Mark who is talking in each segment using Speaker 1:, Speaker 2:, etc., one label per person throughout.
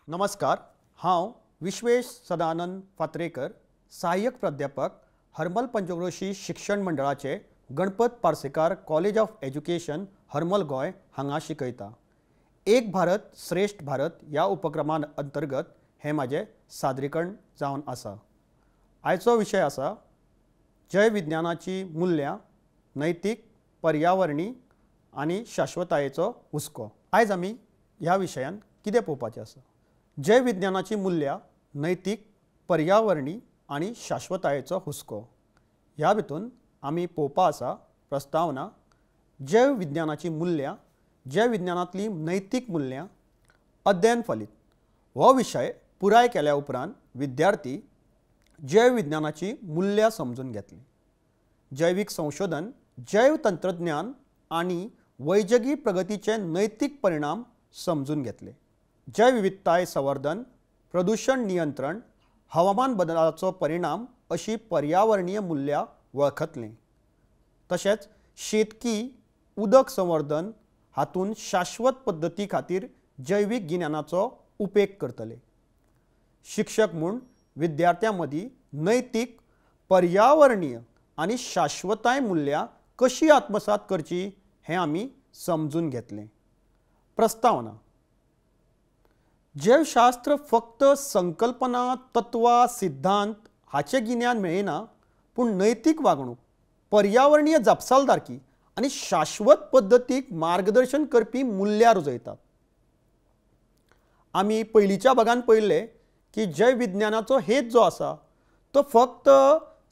Speaker 1: नमस्कार, हांव विश्वेश सदानंद फात्रेकर, सहाय्यक प्राध्यापक हरमल पंचक्रोशी शिक्षण मंडळाचे Ganpat Parsekar college of education Harmal गोय हांगा शिकयता। एक भारत श्रेष्ठ भारत या उपक्रमान अंतर्गत हे माझे सादरीकरण जावन आसा। आयचो विशय आसा जय विज्ञानाची मूल्यां, नैतीक, पर्यावरणी आनी शाश्वतायेचो हुस्को। आयज आमी ह्या विशयान कितें पळोवपाचें आसा। जय विज्ञानाची मूल्यां, नैतीक, पर्यावरणी आनी शाश्वतायेचो हुस्को ह्या भितून आमी पळोवपा आसा प्रस्तावना जैव विज्ञानाची मूल्यां, जैव विज्ञानांतली नैतीक मूल्यां, अध्ययन फलीत। हो विशय पुराय केल्या उपरांत विद्यार्थी जैव विज्ञानाची मूल्यां समजून घेतली। जैवीक संशोधन, जैव तंत्रज्ञान आनी वैजकी प्रगतीचे नैतीक परिणाम समजून घेतले। जैव विविधताय संवर्धन, प्रदूषण नियंत्रण, हवामान बदलाचो परिणाम अशी पर्यावरणीय मूल्यां वळखतले। तशेंच शेतकी, उदक संवर्धन हातून शाश्वत पद्दती खातीर जैवीक गिन्यानाचो उपेग करतले। शिक्षक म्हूण विद्यार्थ्यां मदीं नैतीक, पर्यावरणीय आनी शाश्वताय मूल्यां कशी आत्मसात करची हें आमी समजून घेतलें। प्रस्तावना जैवशास्त्र फक्त संकल्पना, तत्वां, सिद्धांत हाचे गिन्यान मेळना, पूण नैतीक वागणूक, पर्यावरणीय जापसालदारकी आनी शाश्वत पद्दतीक मार्गदर्शन करपी मूल्यां रुजयतात। आमी पयलींच्या भागांत पळयल्लें की जैव विज्ञानाचो हेत जो आसा तो फक्त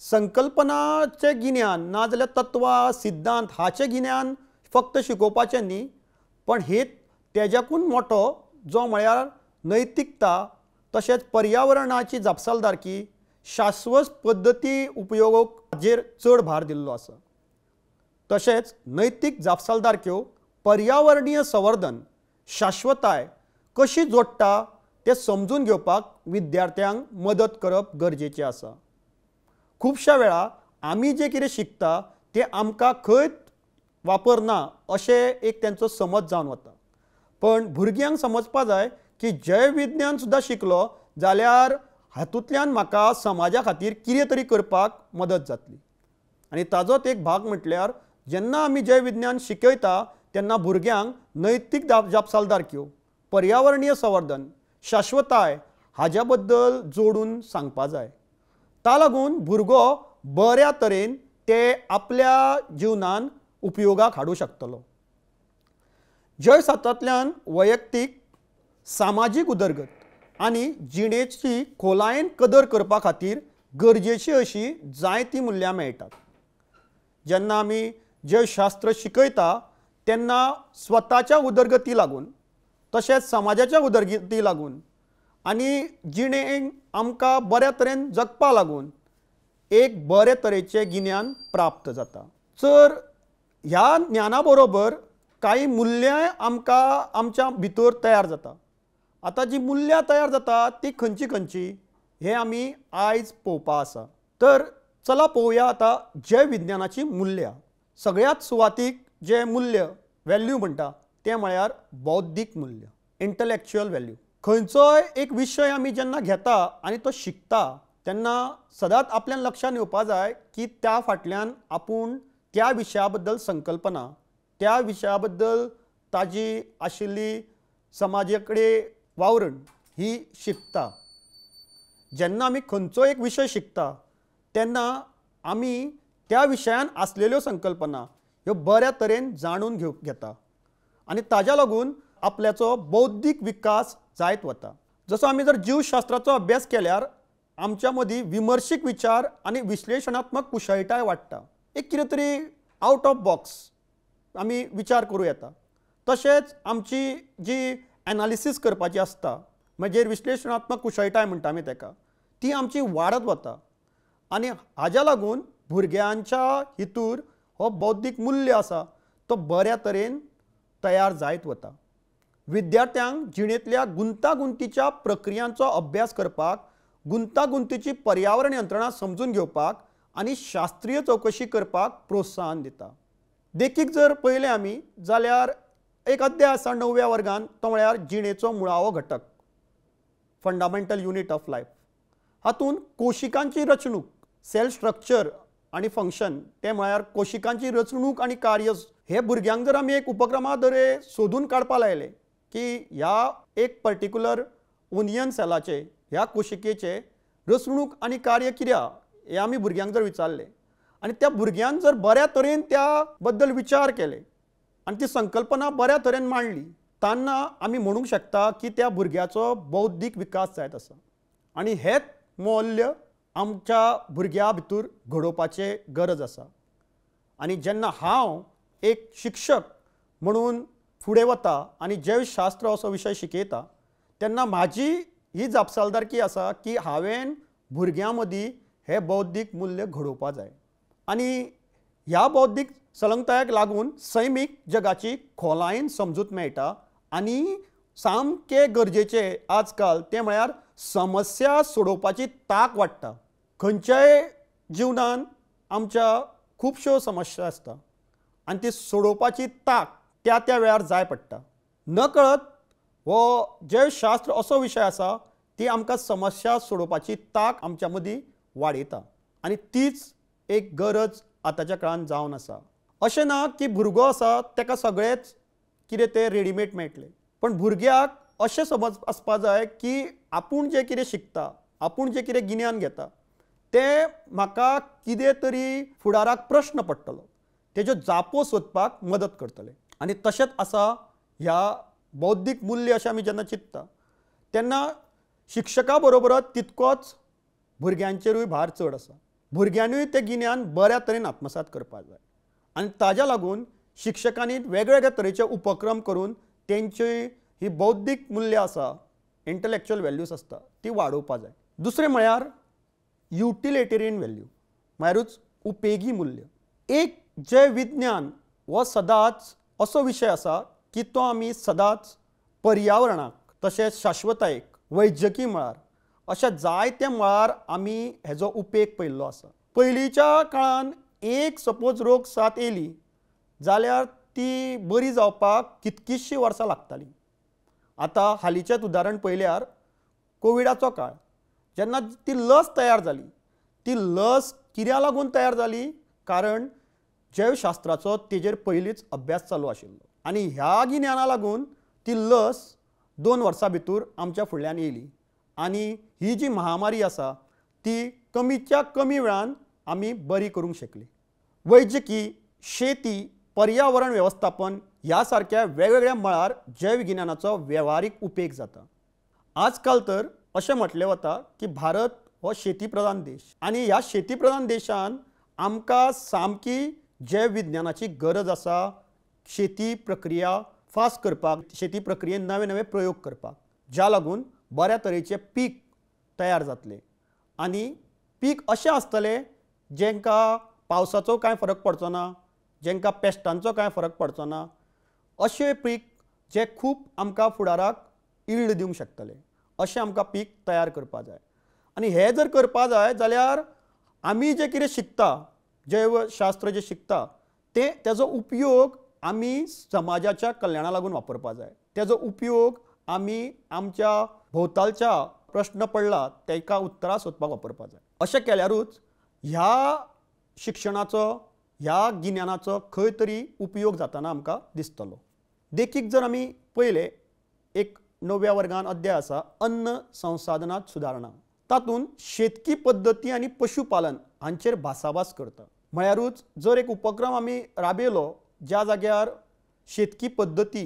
Speaker 1: संकल्पनाचे गिन्यान नाजाल्यार तत्वां, सिद्धांत हाचे गिन्यान फक्त शिकोवपाचें न्ही, पण हेत तेज्याकून मोठो जो म्हळ्यार नैतिकता, तशेंच पर्यावरणाची जापसालदारकी, शाश्वत पद्दती उपयोगक हाजेर चड भार दिल्लो आसा। तशेंच नैतीक जापसालदारक्यो पर्यावरणीय संवर्धन, शाश्वताय कशी जोडटा तें समजून घेवपाक विद्यार्थ्यांक मदत करप गरजेचें आसा। खुबश्या वेळा आमी जे कितें शिकता तें आमकां खंयच वापरना अशें एक तेंचो समज जावन वता, पण भुरग्यांक समजपा जाय की जैव विज्ञान सुद्दां शिकलो जाल्यार हातूंतल्यान म्हाका समाजा खातीर कितें तरी करपाक मदत जातली। आनी ताजोच एक भाग म्हटल्यार जेन्ना आमी जैव विज्ञान शिकयता तेन्ना भुरग्यांक नैतीक जापसालदारक्यो, पर्यावरणीय संवर्धन, शाश्वताय हाज्या बद्दल जोडून सांगपा जाय। ता लागून भुरगो बऱ्या तरेन ते आपल्या जिवनान उपयोगाक हाडूं शकतलो। जैवशास्त्रांतल्यान वैयक्तीक, सामाजीक उदरगत आनी जिणेची खोलायेन कदर करपा खातीर गरजेची अशी जायतीं मूल्यां मेळटात। जेन्ना आमी जैवशास्त्र शिकयता तेन्ना स्वताच्या उदरगती लागून, तशेंच समाजाच्या उदरगती लागून आनी जिणेक आमकां बऱ्या तरेन जगपा लागून एक बरे तरेचें गिन्यान प्राप्त जाता। तर ह्या ज्ञाना बरोबर कांय मूल्यां आमकां आमच्या भितर तयार जाता। आतां जी मूल्यां तयार जाता ती खंयची खंयची हें आमी आयज पळोवपा आसा। तर चला पळोवया आतां जैव विज्ञानाची मूल्यां। सगळ्यात सुवातीक जे मूल्य व्हॅल्यू म्हणटा तें म्हळ्यार बौद्धीक मूल्य, इंटलॅक्च्युअल व्हॅल्यू। खंयचोय एक विशय आमी जेन्ना घेता आनी तो शिकता तेन्ना सदांच आपल्यान लक्षांत येवपा जाय की त्या फाटल्यान आपूण त्या विशया बद्दल संकल्पना, त्या विशया बद्दल ताजी आशिल्ली समाजा कडेन वावरण ही शिकता। जेन्ना आमी खंयचो एक विशय शिकता तेन्ना आमी त्या विशयान आसलेल्यो संकल्पना ह्यो बऱ्या तरेन जाणून घेता आनी ताज्या लागून आपल्याचो बौद्धीक विकास जायत वता। जसो आमी जर जीवशास्त्राचो अभ्यास केल्यार आमच्या मदीं विमर्शीक विचार आनी विश्लेशणात्मक कुशळटाय वाडटा। एक कितें तरी आउट ऑफ बॉक्स आमी विचार करूं येता। तशेंच आमची जी एनालिसीस करपाची आसता म्हणजे विश्लेशणात्मक कुशळटाय म्हणटा आमी तेका, ती आमची वाडत वता आनी हाज्या लागून भुरग्यांच्या हितूर हो बौद्धीक मूल्य आसा तो बऱ्या तरेन तयार जायत वता। विद्यार्थ्यांक जिणेंतल्या गुंतागुंतीच्या प्रक्रियांचो अभ्यास करपाक, गुंतागुंतीची पर्यावरण यंत्रणा समजून घेवपाक आनी शास्त्रीय चौकशी करपाक प्रोत्साहन दिता। देखीक जर पळयलें आमी जाल्यार एक अध्याय आसा 9व्या वर्गांत, तो म्हळ्यार जिणेचो मुळावो घटक। Fundamental unit of life. हातूंत कोशिकांची रचणूक, सेल स्ट्रक्चर आणि फंक्शन, ते म्हळ्यार कोशिकांची रचणूक आणि कार्य, हे भुरग्यांक जर आमी एक उपक्रमाद्वारे सोदून काडपा लायले की ह्या एक पर्टिक्युलर ओनियन सेलाचे, ह्या कोशिकेचे रचणूक आणि कार्य कितें हे आमी भुरग्यांक जर विचारले आनी त्या भुरग्यान जर बऱ्या तरेन त्या बद्दल विचार केले आनी ती संकल्पना बऱ्या तरेन मांडली, तेन्ना आमी म्हणूंक शकता की त्या भुरग्याचो बौद्धीक विकास जायत आसा. आनी हेच मौल्य आमच्या भुरग्या भितर घडोवपाचे गरज आसा. आनी जेन्ना हांव एक शिक्षक म्हणून फुडें वता आनी जैवशास्त्र असो विशय शिकयता, तेन्ना म्हाजी ही जापसालदारकी आसा की हांवें भुरग्यां मदीं हे बौद्धीक मूल्य घडोवपा जाय. आनी ह्या बौद्धीक सलंगतायेक लागून सैमीक जगाची खोलायेन समजूत मेळटा. आनी सामकें गरजेचें आजकाल तें म्हळ्यार समस्या सोडोवपाची तांक वाडटा. खंयच्याय जिवनान आमच्या खुबश्यो समस्या आसता आनी ती सोडोवपाची तांक त्या त्या वेळार जाय पडटा. नकळत हो जैवशास्त्र असो विशय आसा ती आमकां समस्या सोडोवपाची तांक आमच्या मदीं वाडयता. आनी तीच एक गरज आतांच्या काळान जावन आसा. अशें ना की भुरगो आसा ताका सगळेंच कितें तें रेडीमेड मेळटलें, पण भुरग्याक अशें समज आसपा जाय की आपूण जें कितें शिकता, आपूण जें कितें गिन्यान घेता तें म्हाका कितें तरी फुडाराक प्रश्न पडटलो, तेज्यो जापो सोदपाक मदत करतले. आनी तशेंच आसा ह्या बौद्धीक मूल्य अशें आमी जेन्ना चिंतता तेन्ना शिक्षका बरोबरच तितकोच भुरग्यांचेरूय भार चड आसा. भुरग्यांनीय तें गिन्यान बऱ्या तरेन आत्मसात करपाक जाय. आनी ताज्या लागून शिक्षकांनी वेगवेगळ्या तरेचे उपक्रम करून तेंची ही बौद्धीक मूल्य आसा, इंटलेक्च्युअल व्हॅल्यूज आसता, ती वाडोवपा जाय. दुसरें म्हळ्यार युटिलिटेरियन व्हॅल्यू, म्हळ्यारूच उपेगी मूल्य. एक जे विज्ञान हो सदांच असो विशय आसा की तो आमी सदांच पर्यावरणाक, तशेंच शाश्वतायेक, वैजकी मळार, अशा जायत्या मळार आमी हेजो उपेग पयल्लो आसा. पयलींच्या काळान एक सपोज रोग साथ येयली जाल्यार ती बरी जावपाक कितकीशीं वर्सां लागतालीं. आतां हालींचेंच उदाहरण पळयल्यार कोविडाचो काळ, जेन्ना ती लस तयार जाली, ती लस कित्याक लागून तयार जाली? कारण जैवशास्त्राचो तेजेर पयलींच अभ्यास चालू आशिल्लो. आनी ह्या गिन्याना लागून ती लस 2 वर्सां भितर आमच्या फुडल्यान येयली. आनी ही जी महामारी आसा ती कमीच्या कमी वेळान आमी बरी करूंक शकली. वैजकी, शेती, पर्यावरण वेवस्थापन ह्या सारक्या वेगवेगळ्या मळार जैव गिन्यानाचो वेव्हारीक उपेग जाता. आजकाल तर अशें म्हटलें वता की भारत हो शेती प्रधान देश आनी ह्या शेती प्रधान देशान आमकां सामकी जैव विज्ञानाची गरज आसा. शेती प्रक्रिया फास्ट करपाक, शेती प्रक्रियेन नवे नवे प्रयोग करपाक, ज्या लागून बऱ्या तरेचे पीक तयार जातले. आनी पीक अशें आसतलें जेंकां पावसाचो कांय फरक पडचो ना, जेंकां पेस्टांचो कांय फरक पडचो ना, अशें पीक जे खूब आमकां फुडाराक इल्ड दिवंक शकतले, अशें आमकां पीक तयार करपा जाय. आनी हें जर करपा जाय जाल्यार आमी जें कितें शिकता, जैवशास्त्र जें शिकता तेजो उपयोग आमी समाजाच्या कल्याणा लागून वापरपा जाय. तेजो उपयोग आमी आमच्या भोंवतालच्या प्रश्न पडला ताका उत्तरां सोदपाक वापरपा जाय. अशें केल्यारूच ह्या शिक्षणाचो, ह्या गिन्यानाचो खंय तरी उपयोग जाताना आमकां दिसतलो. देखीक जर आमी पळयलें, एक 9व्या वर्गान अध्याय आसा अन्न संसाधनांत सुदारणा. तातूंत शेतकी पद्दती आनी पशुपालन हांचेर भासाभास करता. म्हळ्यारूच जर एक उपक्रम आमी राबयलो ज्या जाग्यार शेतकी पद्दती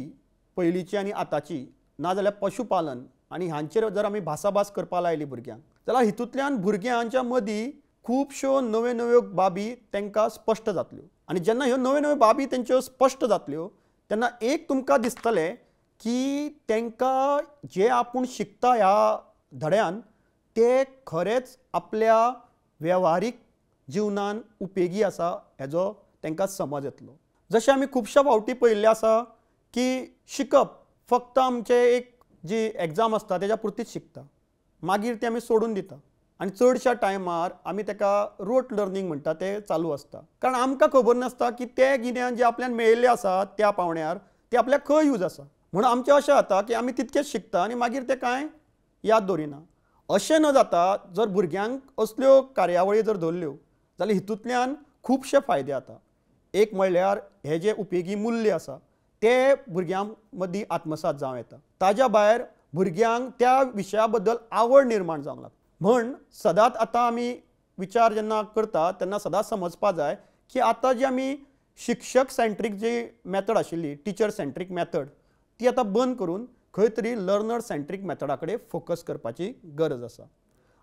Speaker 1: पयलींची आनी आतांची, नाजाल्यार पशुपालन आनी हांचेर जर आमी भासाभास करपा लायली भुरग्यांक, जाल्यार हितूंतल्यान भुरग्यांच्या मदीं खुबश्यो नव्यो नव्यो बाबी तांकां स्पश्ट जातल्यो. आनी जेन्ना ह्यो नव्यो नव्यो बाबी तेंच्यो स्पश्ट जातल्यो तेन्ना एक तुमकां दिसतलें की तांकां जे आपूण शिकता ह्या धड्यान ते खरेंच आपल्या वेव्हारीक जिवनान उपेगी आसा हेजो तांकां समज येतलो. जशें आमी खुबश्या फावटी पळयल्लें आसा की शिकप फक्त आमचें एक जी एग्जाम आसता तेज्या पुरतीच शिकता, मागीर ती आमी सोडून दिता. आनी चडशा टायमार आमी ताका रोट लर्निंग म्हणटा तें चालू आसता. कारण आमकां खबर नासता की तें गिन्यान जें आपल्यान मेळयल्लें आसा त्या पावण्यार तें आपल्याक खंय यूज आसा. म्हणून आमचें अशें जाता की आमी तितकेंच शिकता आनी मागीर तें कांय याद दवरिना. अशें न जाता जर भुरग्यांक असल्यो कार्यावळी जर दवरल्यो जाल्यार हितूंतल्यान खुबशे फायदे जाता. एक म्हणल्यार हे जे उपेगी मूल्य आसा ते भुरग्यां मदीं आत्मसात जावं येता. ताज्या भायर भुरग्यांक त्या विशया बद्दल आवड निर्माण जावंक लागता. म्हण सदांच आतां आमी विचार जेन्ना करता तेन्ना सदांच समजपा जाय की आतां जी आमी शिक्षक सेंट्रीक जी मेथड आशिल्ली, टिचर सेंट्रीक मेथड, ती आतां बंद करून खंय तरी लर्नर सेंट्रीक मेथडा कडेन फोकस करपाची गरज आसा.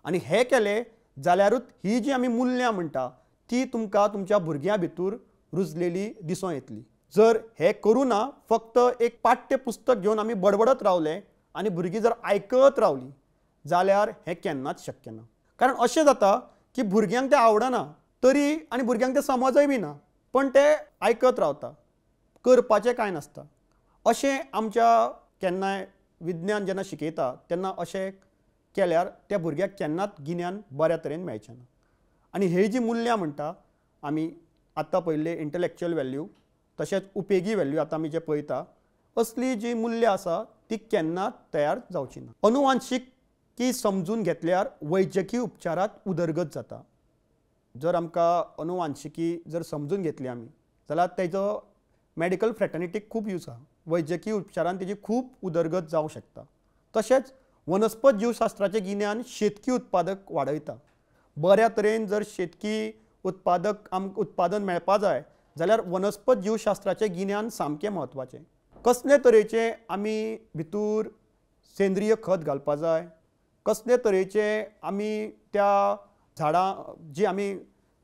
Speaker 1: आनी हें केलें जाल्यारूच ही जी आमी मुल्यां म्हणटा ती तुमकां तुमच्या भुरग्यां भितर रुजलेली दिसूं येतली. जर हे करूं ना, फक्त एक पाठ्य पुस्तक घेवन आमी बडबडत रावले आनी भुरगीं जर आयकत रावलीं जाल्यार हें केन्नाच शक्य ना. कारण अशें जाता की भुरग्यांक तें आवडना तरी आनी भुरग्यांक तें समजय बी ना, पण ते आयकत रावता, करपाचें कांय नासता. अशें आमच्या केन्नाय विज्ञान जेन्ना शिकयता तेन्ना अशें केल्यार त्या भुरग्याक केन्नाच गिन्यान बऱ्या तरेन मेळचें ना. आनी हे जी मुल्यां म्हणटा आमी आतां पयले इंटलेक्च्युअल वॅल्यू तशेंच उपेगी वॅल्यू आतां आमी जे पळयता, असली जी मुल्यां आसा ती केन्नाच तयार जावची ना. अनुवांशिकी समजून घेतल्यार वैजकी उपचारांत उदरगत जाता. जर आमकां अनुवांशिकी जर समजून घेतली आमी जाल्यार तेजो मेडिकल फ्रॅटर्निटीक खूब यूज आहा. वैजकी उपचारांत तेजी खूब उदरगत जावंक शकता. तशेंच वनस्पत जीवशास्त्राचें गिन्यान शेतकी उत्पादक वाडयता. बऱ्या तरेन जर शेतकी उत्पादन मेळपा जाय जाल्यार वनस्पत जीवशास्त्राचें गिन्यान सामकें म्हत्वाचें. कसले तरेचे आमी भितर सेंद्रीय खत घालपा जाय, कसले तरेचे आमी त्या झाडां जी आमी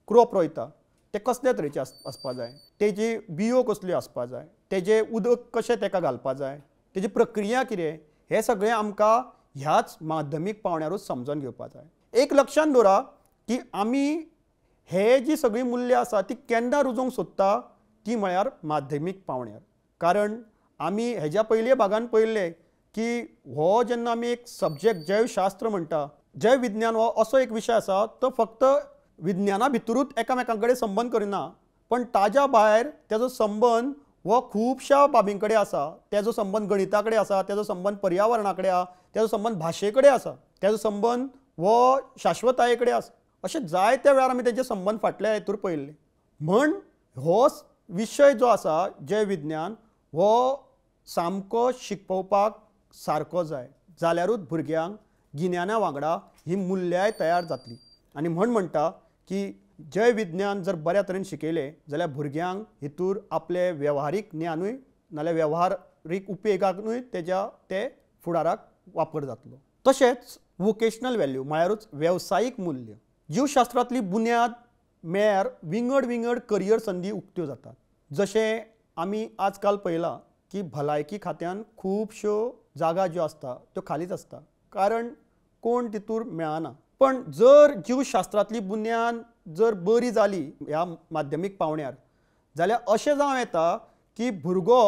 Speaker 1: क्रॉप रोयता ते कसले तरेचे आसपा जाय, तेजी बियो कसल्यो आसपा जाय, तेजें उदक कशें तेका घालपा जाय, तेजी प्रक्रिया कितें, हें सगळें आमकां ह्याच माध्यमीक पावण्यारूच समजून घेवपा जाय. एक लक्षांत दवरा की आमी हे जी सगळी मुल्यां आसा ती केन्ना रुजोवंक सोदता ती म्हळ्यार माध्यमीक पावण्यार. कारण आमी हेज्या पयले भागान पळयल्लें की हो जेन्ना आमी एक सब्जेक्ट जैवशास्त्र म्हणटा, जैव विज्ञान हो असो एक विशय आसा तो फक्त विज्ञाना भितरूच एकामेकां कडेन संबंद करिना, पण ताज्या भायर तेजो संबंद हो खुबशा बाबीं कडेन आसा. तेजो संबंद गणिता कडेन आसा, तेजो संबंद पर्यावरणा कडेन आसा, तेजो संबंद भाशे कडेन आसा, तेजो संबंध हो शाश्वताये कडेन आसा. अशें जायत्या वेळार आमी तेजे संबंद फाटल्या हेतूर पळयल्ले. म्हण हो विशय जो आसा जैव विज्ञान हो सामको शिकोवपाक सारको जाय, जाल्यारूच भुरग्यांक गिन्याना वांगडा ही मुल्याय तयार जातली. आनी म्हण म्हणटा की जैव विज्ञान जर बऱ्या तरेन शिकयलें जाल्यार भुरग्यांक हितूर आपले वेव्हारीक ज्ञानूय नाल्यार वेव्हारीक उपेगाकूय ते फुडाराक वापर जातलो. तशेंच वोकेशनल वॅल्यू म्हळ्यारूच वेवसायीक मूल्य. जीवशास्त्रांतली बुन्याद मेळ्यार विंगड विंगड करियर संदी उक्त्यो जातात. जशें आमी आजकाल पळयलां की भलायकी खात्यान खुबश्यो जागा ज्यो आसता त्यो खालीच आसता, कारण कोण तितूर मेळना. पण जर जीवशास्त्रांतली बुन्याद जर बरी जाली ह्या माध्यमीक पावण्यार जाल्यार अशें जावं येता की भुरगो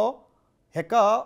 Speaker 1: हेका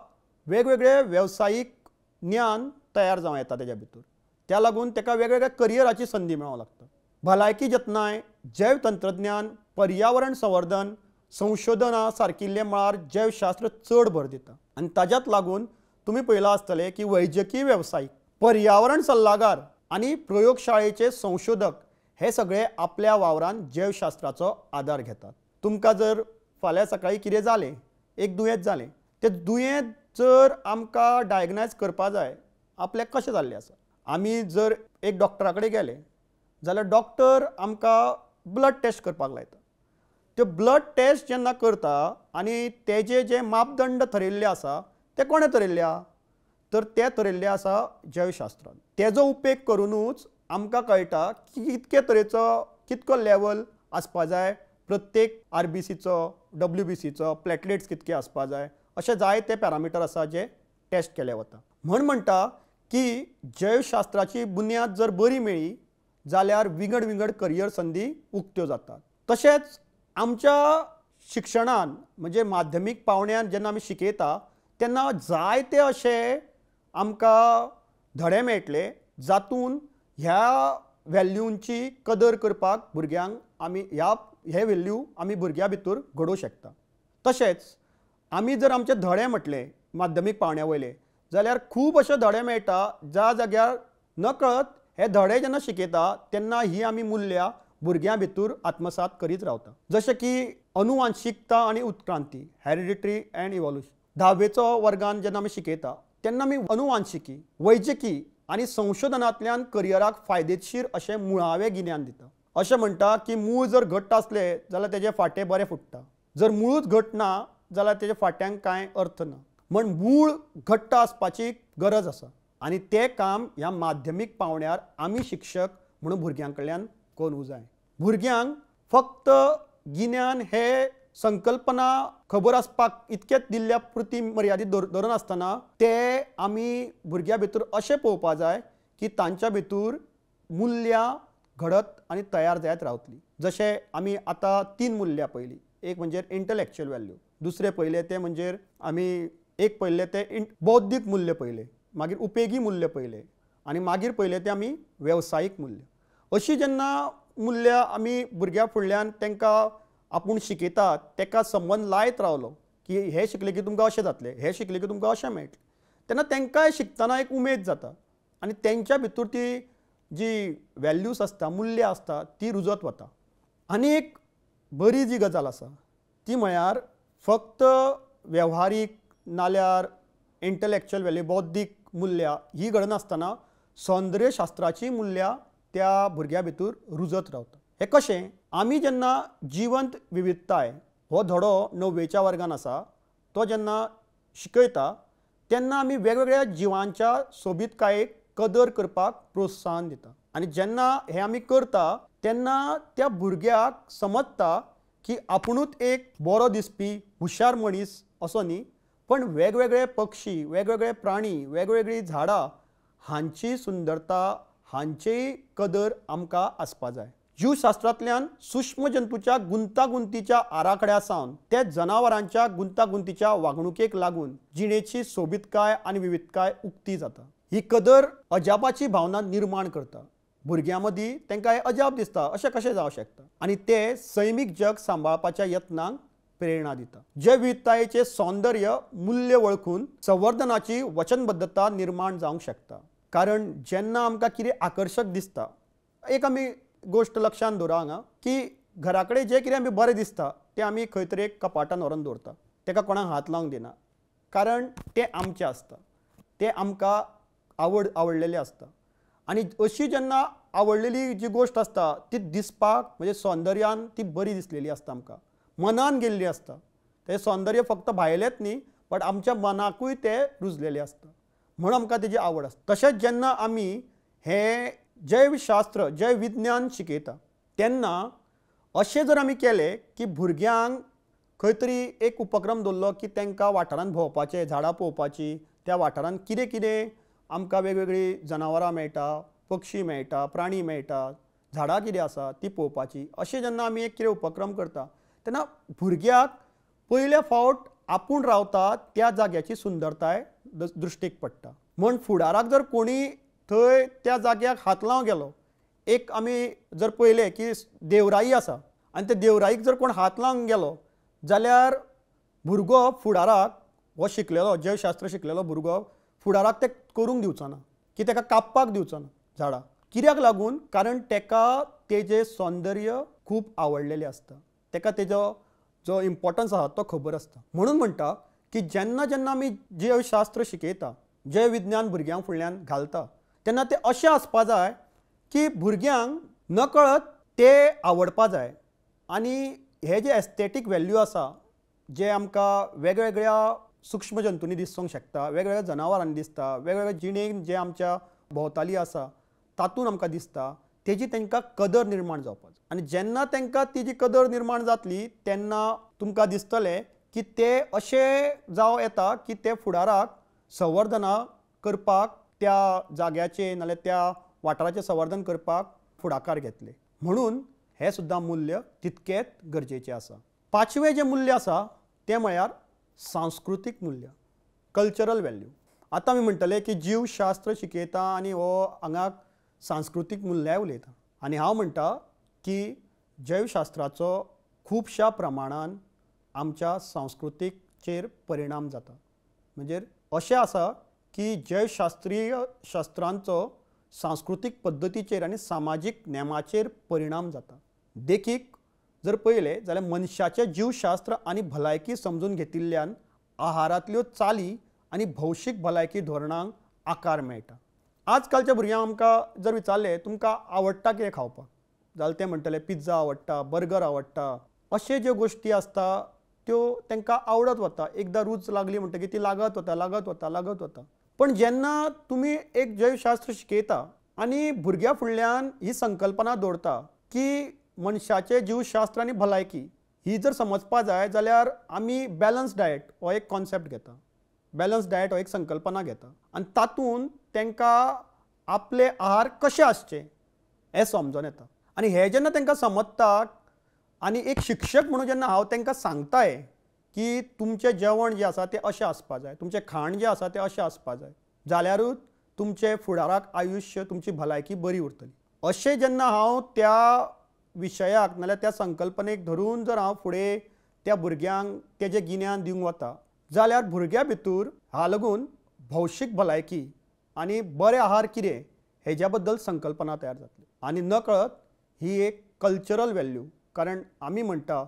Speaker 1: वेगवेगळे वेवसायीक ज्ञान तयार जावं येता तेज्या भितर. त्या लागून तेका वेगवेगळ्या करियराची संदी मेळोंक लागता. भलायकी जतनाय, जैव तंत्रज्ञान, पर्यावरण संवर्धन, संशोधना सारकिल्ले मळार जैवशास्त्र चड भर दिता. आनी ताज्याच लागून तुमी पळयलां आसतलें की वैजकी वेवसायीक, पर्यावरण सल्लागार आनी प्रयोगशाळेचे संशोधक हे सगळे आपल्या वावरान जैवशास्त्राचो आदार घेतात. तुमकां जर फाल्यां सकाळीं कितें जालें, एक दुयेंत जालें, तें दुयेंत जर आमकां डायग्नायज करपा जाय आपल्याक कशें जाल्लें आसा, आमी जर एक डॉक्टरा कडेन गेले जाल्यार डॉक्टर आमकां ब्लड टेस्ट करपाक लायता. त्यो ब्लड टेस्ट जेन्ना करता आनी तेजे जे मापदंड थरयल्ले आसा ते कोणें थरयल्ल्या, तर ते थरयल्ले आसा जैवशास्त्रान. तेजो उपेग करूनच आमकां कळटा की कितके तरेचो कितको लेवल आसपा जाय प्रत्येक RBCचो, WBCचो, प्लेटलेट्स कितके आसपा जाय, अशे जायते पॅरामिटर आसा जे टेस्ट केले वता. म्हण म्हणटा की जैवशास्त्राची बुन्याद जर बरी मेळ्ळी जाल्यार विंगड विंगड करियर संदी उक्त्यो जातात. तशेंच आमच्या शिक्षणान म्हणजे माध्यमीक पावण्यान जेन्ना आमी शिकयता तेन्ना जायते अशे आमकां धडे मेळटले जातून ह्या व्हॅल्यूंची कदर करपाक भुरग्यांक आमी हे व्हॅल्यू आमी भुरग्यां भितर घडोवंक शकता. तशेंच आमी जर आमचे धडे म्हटले माध्यमीक पावण्या वयले जाल्यार खूब अशे धडे मेळटा ज्या जाग्यार नकळत हे धडे जेन्ना शिकयता तेन्ना ही आमी मुल्यां भुरग्यां भितर आत्मसात करीत रावता. जशें की अनुवांशिकता आनी उत्क्रांती, हेरिडिटरी एंड इवोल्यूशन. 10वेचो वर्गान जेन्ना आमी शिकयता तेन्ना आमी अनुवांशिकी, वैजकी आनी संशोधनांतल्यान करियराक फायदेशीर अशें मुळावें गिन्यान दिता. अशें म्हणटा की मूळ जर घट्ट असलें जाल्यार तेजे फाटें बरें फुट्टा. जर मूळच घट्ट ना जाल्यार तेजे फाट्यांक कांय अर्थ ना. म्हण मूळ घट्ट आसपाची गरज आसा आनी तें काम ह्या माध्यमीक पावण्यार आमी शिक्षक म्हणून भुरग्यां कडल्यान करूंक जाय. भुरग्यांक फक्त गिन्यान हे संकल्पना खबर आसपाक इतकेच दिल्ल्या पुरती मर्यादीत धरून आसतना ते आमी भुरग्यां भितर अशें पळोवपा जाय की तांच्या भितर मुल्यां घडत आनी तयार जायत रावतली. जशें आमी आतां 3 मुल्यां पयलीं. एक म्हणजे इंटलेक्च्युअल व्हॅल्यू, दुसरें पयलें तें म्हणजे आमी एक पयलें तें बौद्धीक मूल्य पयलें, मागीर उपेगी मूल्य पयलें आनी मागीर पयलें तें आमी वेवसायीक मूल्य. अशीं जेन्ना मुल्यां आमी भुरग्यां फुडल्यान तांकां आपूण शिकयतात ताका संबंद लायत रावलो की हे शिकले की तुमकां अशें जातलें, हे शिकले की तुमकां अशें मेळटलें, तेन्ना तांकांय शिकतना एक उमेद जाता आनी तेंच्या भितर ती जी व्हॅल्यूज आसता, मुल्यां आसता ती रुजत वता. आनी एक बरी जी गजाल आसा ती म्हळ्यार फक्त वेव्हारीक नाल्यार इंटलेक्च्युअल व्हॅल्यू, बौद्धीक मुल्यां ही घडनासतना सौंदर्यशास्त्राची मुल्यां त्या भुरग्यां भितर रुजत रावता. हे कशें? आमी जेन्ना जिवंत विविधताय हो धडो 9वेच्या वर्गान आसा तो जेन्ना शिकयता तेन्ना आमी वेगवेगळ्या जिवांच्या सोबीतकायेक कदर करपाक प्रोत्साहन दिता. आनी जेन्ना हे आमी करता तेन्ना त्या भुरग्याक समजता की आपुणूच एक बरो दिसपी हुशार मनीस असो न्ही, पण वेगवेगळे पक्षी, वेगवेगळे प्राणी, वेगवेगळी झाडां हांची सुंदरता, हांचेय कदर आमकां आसपा जाय. जीवशास्त्रांतल्यान सूक्ष्म जंतूच्या गुंतागुंतीच्या आराखड्या सावन ते जनावरांच्या गुंतागुंतीच्या वागणुकेक लागून जिणेची सोबीतकाय आनी विविधताय उक्ती जाता. ही कदर अजापाची भावना निर्माण करता. भुरग्यां मदीं तांकां हें अजाप दिसता अशें कशें जावं शकता आनी ते सैमीक जग सांबाळपाच्या यत्नांक प्रेरणा दिता. जे विविधतायेचें सौंदर्य मूल्य वळखून संवर्धनाची वचनबद्धता निर्माण जावंक शकता. कारण जेन्ना आमकां कितें आकर्शक दिसता, एक आमी गोश्ट लक्षांत दवरा हांगा की घरा कडेन जें कितें आमी बरें दिसता तें आमी खंय तरी एक कपाटान व्हरून दवरता, ताका कोणाक हात लावंक दिना, कारण तें आमचें आसता, तें आमकां आवडलेलें आसता. आनी अशी जेन्ना आवडलेली जी गोश्ट आसता ती दिसपाक म्हणजे सौंदर्यान ती बरी दिसलेली आसता, आमकां मनान गेल्ली आसता. तें सौंदर्य फक्त भायलेंच न्ही बट आमच्या मनाकूय तें रुजलेलें आसता, म्हणून आमकां तेजी आवड आसता. तशेंच जेन्ना आमी हे जैवशास्त्र, जैव विज्ञान शिकयता तेन्ना अशें जर आमी केलें की भुरग्यांक खंय तरी एक उपक्रम दवरलो की तांकां वाठारांत भोंवपाचें, झाडां पळोवपाचीं, त्या वाठारांत कितें कितें आमकां वेगवेगळी जनावरां मेळटा, पक्षी मेळटा, प्राणी मेळटा, झाडां कितें आसा ती पळोवपाची, अशें जेन्ना आमी एक कितें उपक्रम करता तेन्ना भुरग्याक पयले फावट आपूण रावता त्या जाग्याची सुंदरताय दृश्टीक पडटा. म्हण फुडाराक जर कोणी थंय त्या जाग्याक हात लावंक गेलो, एक आमी जर पळयलें की देवराई आसा आनी त्या देवराईक जर कोण हात लावंक गेलो जाल्यार भुरगो फुडाराक हो शिकलेलो, जैवशास्त्र शिकलेलो भुरगो फुडाराक तें करूंक दिवचो ना की ताका कापपाक दिवचो ना झाडां. कित्याक लागून? कारण ताका तेजें सौंदर्य खूब आवडलेलें आसता, ताका तेजो जो इम्पॉर्टन्स आसा तो खबर आसता. म्हणून म्हणटा की जेन्ना जेन्ना आमी जैवशास्त्र शिकयता, जैव विज्ञान भुरग्यां फुडल्यान घालता तेन्ना तें अशें आसपा जाय की भुरग्यांक नकळत तें आवडपा जाय. आनी हे जे एस्थेटीक व्हॅल्यू आसा जे आमकां वेगवेगळ्या सूक्ष्म जंतूंनी दिसूंक शकता, वेगवेगळ्या जनावरांनी दिसता, वेगवेगळ्या जिणेक जे आमच्या भोंवताली आसा तातूंत आमकां दिसता, तेजी तांकां कदर निर्माण जावपाक जाय. आनी जेन्ना तांकां तेजी कदर निर्माण जातली तेन्ना तुमकां दिसतलें की ते अशें जावं येता की ते फुडाराक संवर्धना करपाक त्या जाग्याचें नाल्यार त्या वाठाराचें संवर्धन करपाक फुडाकार घेतले. म्हणून हें सुद्दां मूल्य तितकेंच गरजेचें आसा. 5वें जें मूल्य आसा तें म्हळ्यार सांस्कृतीक मूल्य, कल्चरल व्हॅल्यू. आतां आमी म्हणटले की जीवशास्त्र शिकयता आनी हो हांगा सांस्कृतीक मूल्याय उलयता. आनी हांव म्हणटा की जैवशास्त्राचो खुबश्या प्रमाणान आमच्या संस्कृतीचेर परिणाम जाता. म्हणजे अशें आसा की जैवशास्त्रीय शास्त्रांचो सांस्कृतिक पद्दतीचेर आनी सामाजीक नेमाचेर परिणाम जाता. देखीक जर पळयलें जाल्यार मनशाचें जीवशास्त्र आनी भलायकी समजून घेतिल्ल्यान आहारांतल्यो चाली आनी भौशीक भलायकी धोरणांक आकार मेळटा. आजकालच्या भुरग्यांक आमकां जर विचारलें तुमकां आवडटा कितें खावपाक जाल्यार ते म्हणटले पिझ्झा आवडटा, बर्गर आवडटा. अशे ज्यो गोश्टी आसता त्यो तांकां आवडत वता. एकदां रूच लागली म्हणटकीर ती लागत वता. पण जेन्ना तुमी एक जैवशास्त्र शिकयता आनी भुरग्या फुडल्यान ही संकल्पना दवरता की मनशाचें जीवशास्त्र आनी भलायकी ही जर समजपा जाय जाल्यार आमी बॅलन्स डायट हो एक कॉन्सेप्ट घेता. बॅलन्स डायट हो एक संकल्पना घेता आनी तातूंत तांकां आपले आहार कशे आसचे हें समजून येता. आनी हें जेन्ना तांकां समजता आनी एक शिक्षक म्हणून जेन्ना हांव तांकां सांगताय की तुमचें जेवण जें आसा तें अशें आसपा जाय, तुमचें खाण जें आसा तें अशें आसपा जाय जाल्यारूच तुमचें फुडाराक आयुश्य तुमची भलायकी बरी उरतली. अशें जेन्ना हांव त्या विशयाक नाल्यार त्या संकल्पनेक धरून जर हांव फुडें त्या भुरग्यांक तेजें गिन्यान दिवंक वता जाल्यार भुरग्या भितर हाका लागून भौशीक भलायकी आनी बरे आहार कितें हेज्या बद्दल संकल्पना तयार जातली. आनी नकळत ही एक कल्चरल वॅल्यू. कारण आमी म्हणटा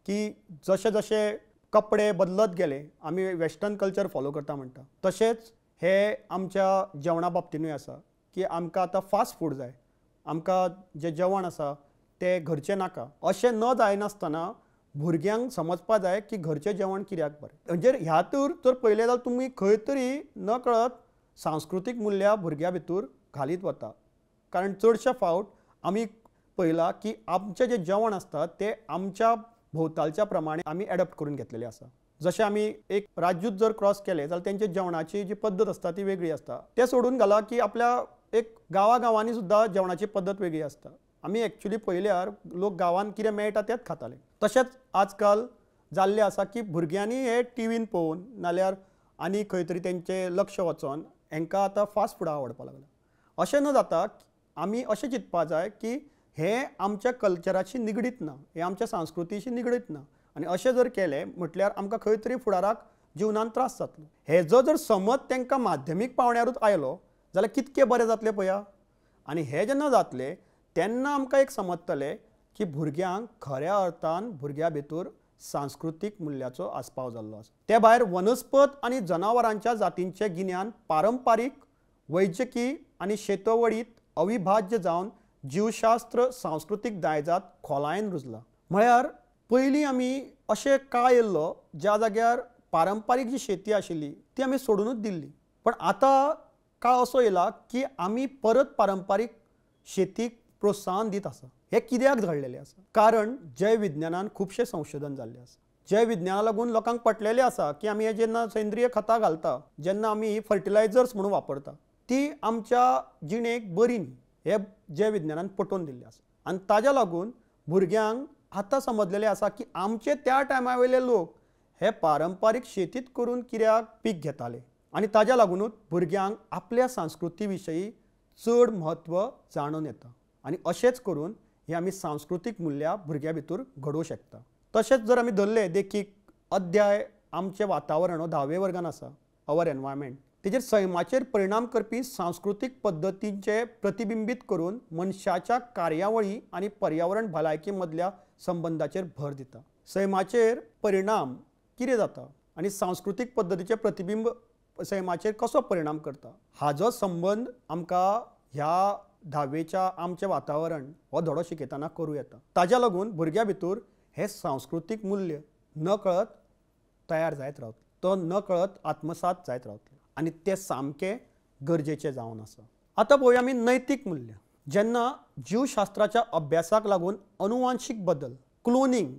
Speaker 1: की जशे जशे कपडे बदलत गेले आमी वेस्टर्न कल्चर फॉलो करता म्हणटा तशेंच हे आमच्या जेवणा बाबतीनूय आसा की आमकां आतां फास्ट फूड जाय, आमकां जें जेवण आसा तें घरचें नाका. अशें न जायनासतना भुरग्यांक समजपा जाय की घरचें जेवण कित्याक बरें. म्हणजे ह्या तर पळयलें जाल्यार तुमी खंय तरी नकळत सांस्कृतीक मुल्यां भुरग्या भितर घालीत वता. कारण चडशे फावट आमी पळयलां की आमचें जें जेवण आसता तें आमच्या भोंवतालच्या प्रमाणे आमी एडॉप्ट करून घेतलेलें आसा. जशें आमी एक राज्यूच जर क्रॉस केलें जाल्यार तेंचे जेवणाची जी पद्दत आसता ती वेगळी आसता. तें सोडून घाला की आपल्या एक गांवांनी सुद्दां जेवणाची पद्दत वेगळी आसता. आमी एक्चुली पळयल्यार लोक गांवांत कितें मेळटा तेंच खाताले. तशेंच आजकाल जाल्लें आसा की भुरग्यांनी हे टीव्हीन पळोवन नाल्यार आनी खंय तरी तेंचें लक्ष वचोन हेंकां आतां फास्ट फुडां आवडपाक लागला. अशें न जाता आमी अशें चिंतपा जाय की हें आमच्या कल्चराची निगडीत ना, हें आमच्या संस्कृतीशी निगडीत ना. आनी अशें जर केलें म्हटल्यार आमकां खंय तरी फुडाराक जिवनांत त्रास जातलो. हेजो जर समज तांकां माध्यमीक पावण्यारूच आयलो जाल्यार कितकें बरें जातलें पळया. आनी हें जेन्ना जातलें तेन्ना आमकां एक समजतलें की भुरग्यांक खऱ्या अर्थान भुरग्या भितर सांस्कृतीक मुल्याचो आस्पाव जाल्लो आसा. ते भायर वनस्पत आनी जनावरांच्या जातींचें गिन्यान पारंपारीक, वैजकी आनी शेतवडीत अविभाज्य जावन जीवशास्त्र सांस्कृतीक दायजात खोलायेन रुजला. म्हळ्यार पयलीं आमी अशें काळ येयल्लो ज्या जाग्यार पारंपारीक जी शेती आशिल्ली ती आमी सोडूनच दिल्ली. पण आतां काळ असो येयला की आमी परत पारंपारीक शेतीक प्रोत्साहन दीत आसा. हें कित्याक घडलेलें आसा? कारण जैव विज्ञानान खुबशें संशोधन जाल्लें आसा. जैव विज्ञाना लागून लोकांक पटलेलें आसा की आमी हे जेन्ना सेंद्रीय खतां घालता, जेन्ना आमी फर्टिलायझर्स म्हणून वापरता ती आमच्या जिणेक बरी न्ही हें जैव विज्ञानान पटोवन दिल्लें आसा. आनी ताज्या लागून भुरग्यांक आतां समजलेलें आसा की आमचे त्या टायमा वयले लोक हे पारंपारीक शेतीत करून कित्याक पीक घेताले. आनी ताज्या लागूनच भुरग्यांक आपल्या संस्कृती विशयी चड म्हत्व जाणून येता. आनी अशेंच करून ही आमी सांस्कृतीक मुल्यां भुरग्या भितर घडोवंक शकता. तशेंच जर आमी धरलें देखीक अध्याय आमचें वातावरण हो 10वे वर्गान आसा, अवर एनवायरमेंट, तेजेर सैमाचेर परिणाम करपी सांस्कृतीक पद्दतींचे प्रतिबिंबीत करून मनशाच्या कार्यावळी आनी पर्यावरण भलायकी मदल्या संबंदाचेर भर दिता. सैमाचेर परिणाम कितें जाता आनी सांस्कृतीक पद्दतीचें प्रतिबिंब सैमाचेर कसो परिणाम करता हाजो संबंद आमकां ह्या 10वेच्या आमचें वातावरण हो धडो शिकयतना करूं येता. ताज्या लागून भुरग्या भितर हे सांस्कृतीक मूल्य नकळत तयार जायत रावतले, तो नकळत आत्मसात जायत रावतले आनी ते सामकें गरजेचें जावन आसा. आतां पळोवया आमी नैतीक मूल्य. जेन्ना जीवशास्त्राच्या अभ्यासाक लागून अनुवांशीक बदल, क्लोनिंग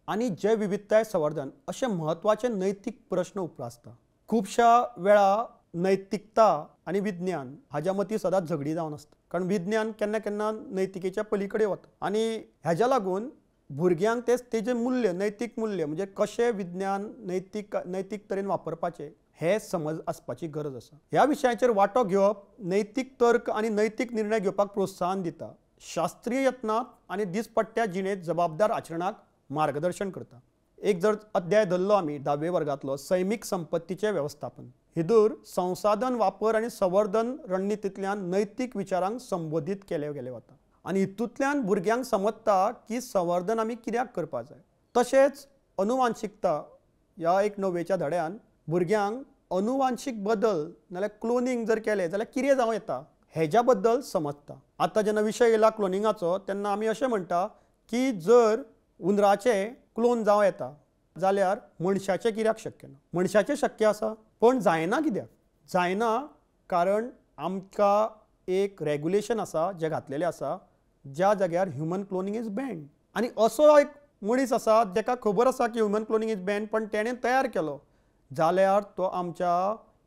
Speaker 1: आनी जैव विविधताय संवर्धन अशे म्हत्वाचे नैतीक प्रश्न उप्रासता. खुबश्या वेळा नैतिकता आनी विज्ञान हाज्या मदीं सदांच झगडी जावन आसता. कारण विज्ञान केन्ना केन्ना नैतिकेच्या पलीकडे वता आनी हेज्या लागून भुरग्यांक तेजें मूल्य, नैतीक मूल्य म्हणजे कशें विज्ञान नैतीक तरेन वापरपाचें हें समज आसपाची गरज आसा. ह्या विशयाचेर वांटो घेवप नैतीक तर्क आनी नैतीक निर्णय घेवपाक प्रोत्साहन दिता, शास्त्रीय यत्नांत आनी दिसपट्ट्या जिणेंत जबाबदार आचरणाक मार्गदर्शन करता. एक जर अध्याय धरलो आमी 10वे वर्गांतलो सैमीक संपत्तीचें वेवस्थापन, हितूर संसाधन वापर आनी संवर्धन रणनितींतल्यान नैतीक विचारांक संबोधीत केले गेले वता आनी हितूंतल्यान भुरग्यांक समजता की संवर्धन आमी कित्याक करपाक जाय। तशेंच अनुवांशिकता ह्या एक 9वेच्या धड्यान भुरग्यांक अनुवांशीक बदल नाल्यार क्लोनिंग जर केले जाल्यार कितें जावं येता हेज्या बद्दल समजता। आतां जेन्ना विशय येयला क्लोनिंगाचो तेन्ना आमी अशें म्हणटा की जर उंदराचे क्लोन जावं येता जाल्यार मनशाचें कित्याक शक्य ना? मनशाचें शक्य आसा पण जायना कित्याक? जायना कारण आमकां एक रेग्युलेशन आसा जें घातलेलें आसा ज्या जाग्यार ह्युमन क्लोनिंग इज बॅन्ड आनी असो एक मनीस आसा जाका खबर आसा की ह्युमन क्लोनिंग इज बॅन्ड पण तेणें तयार केलो जाल्यार तो आमच्या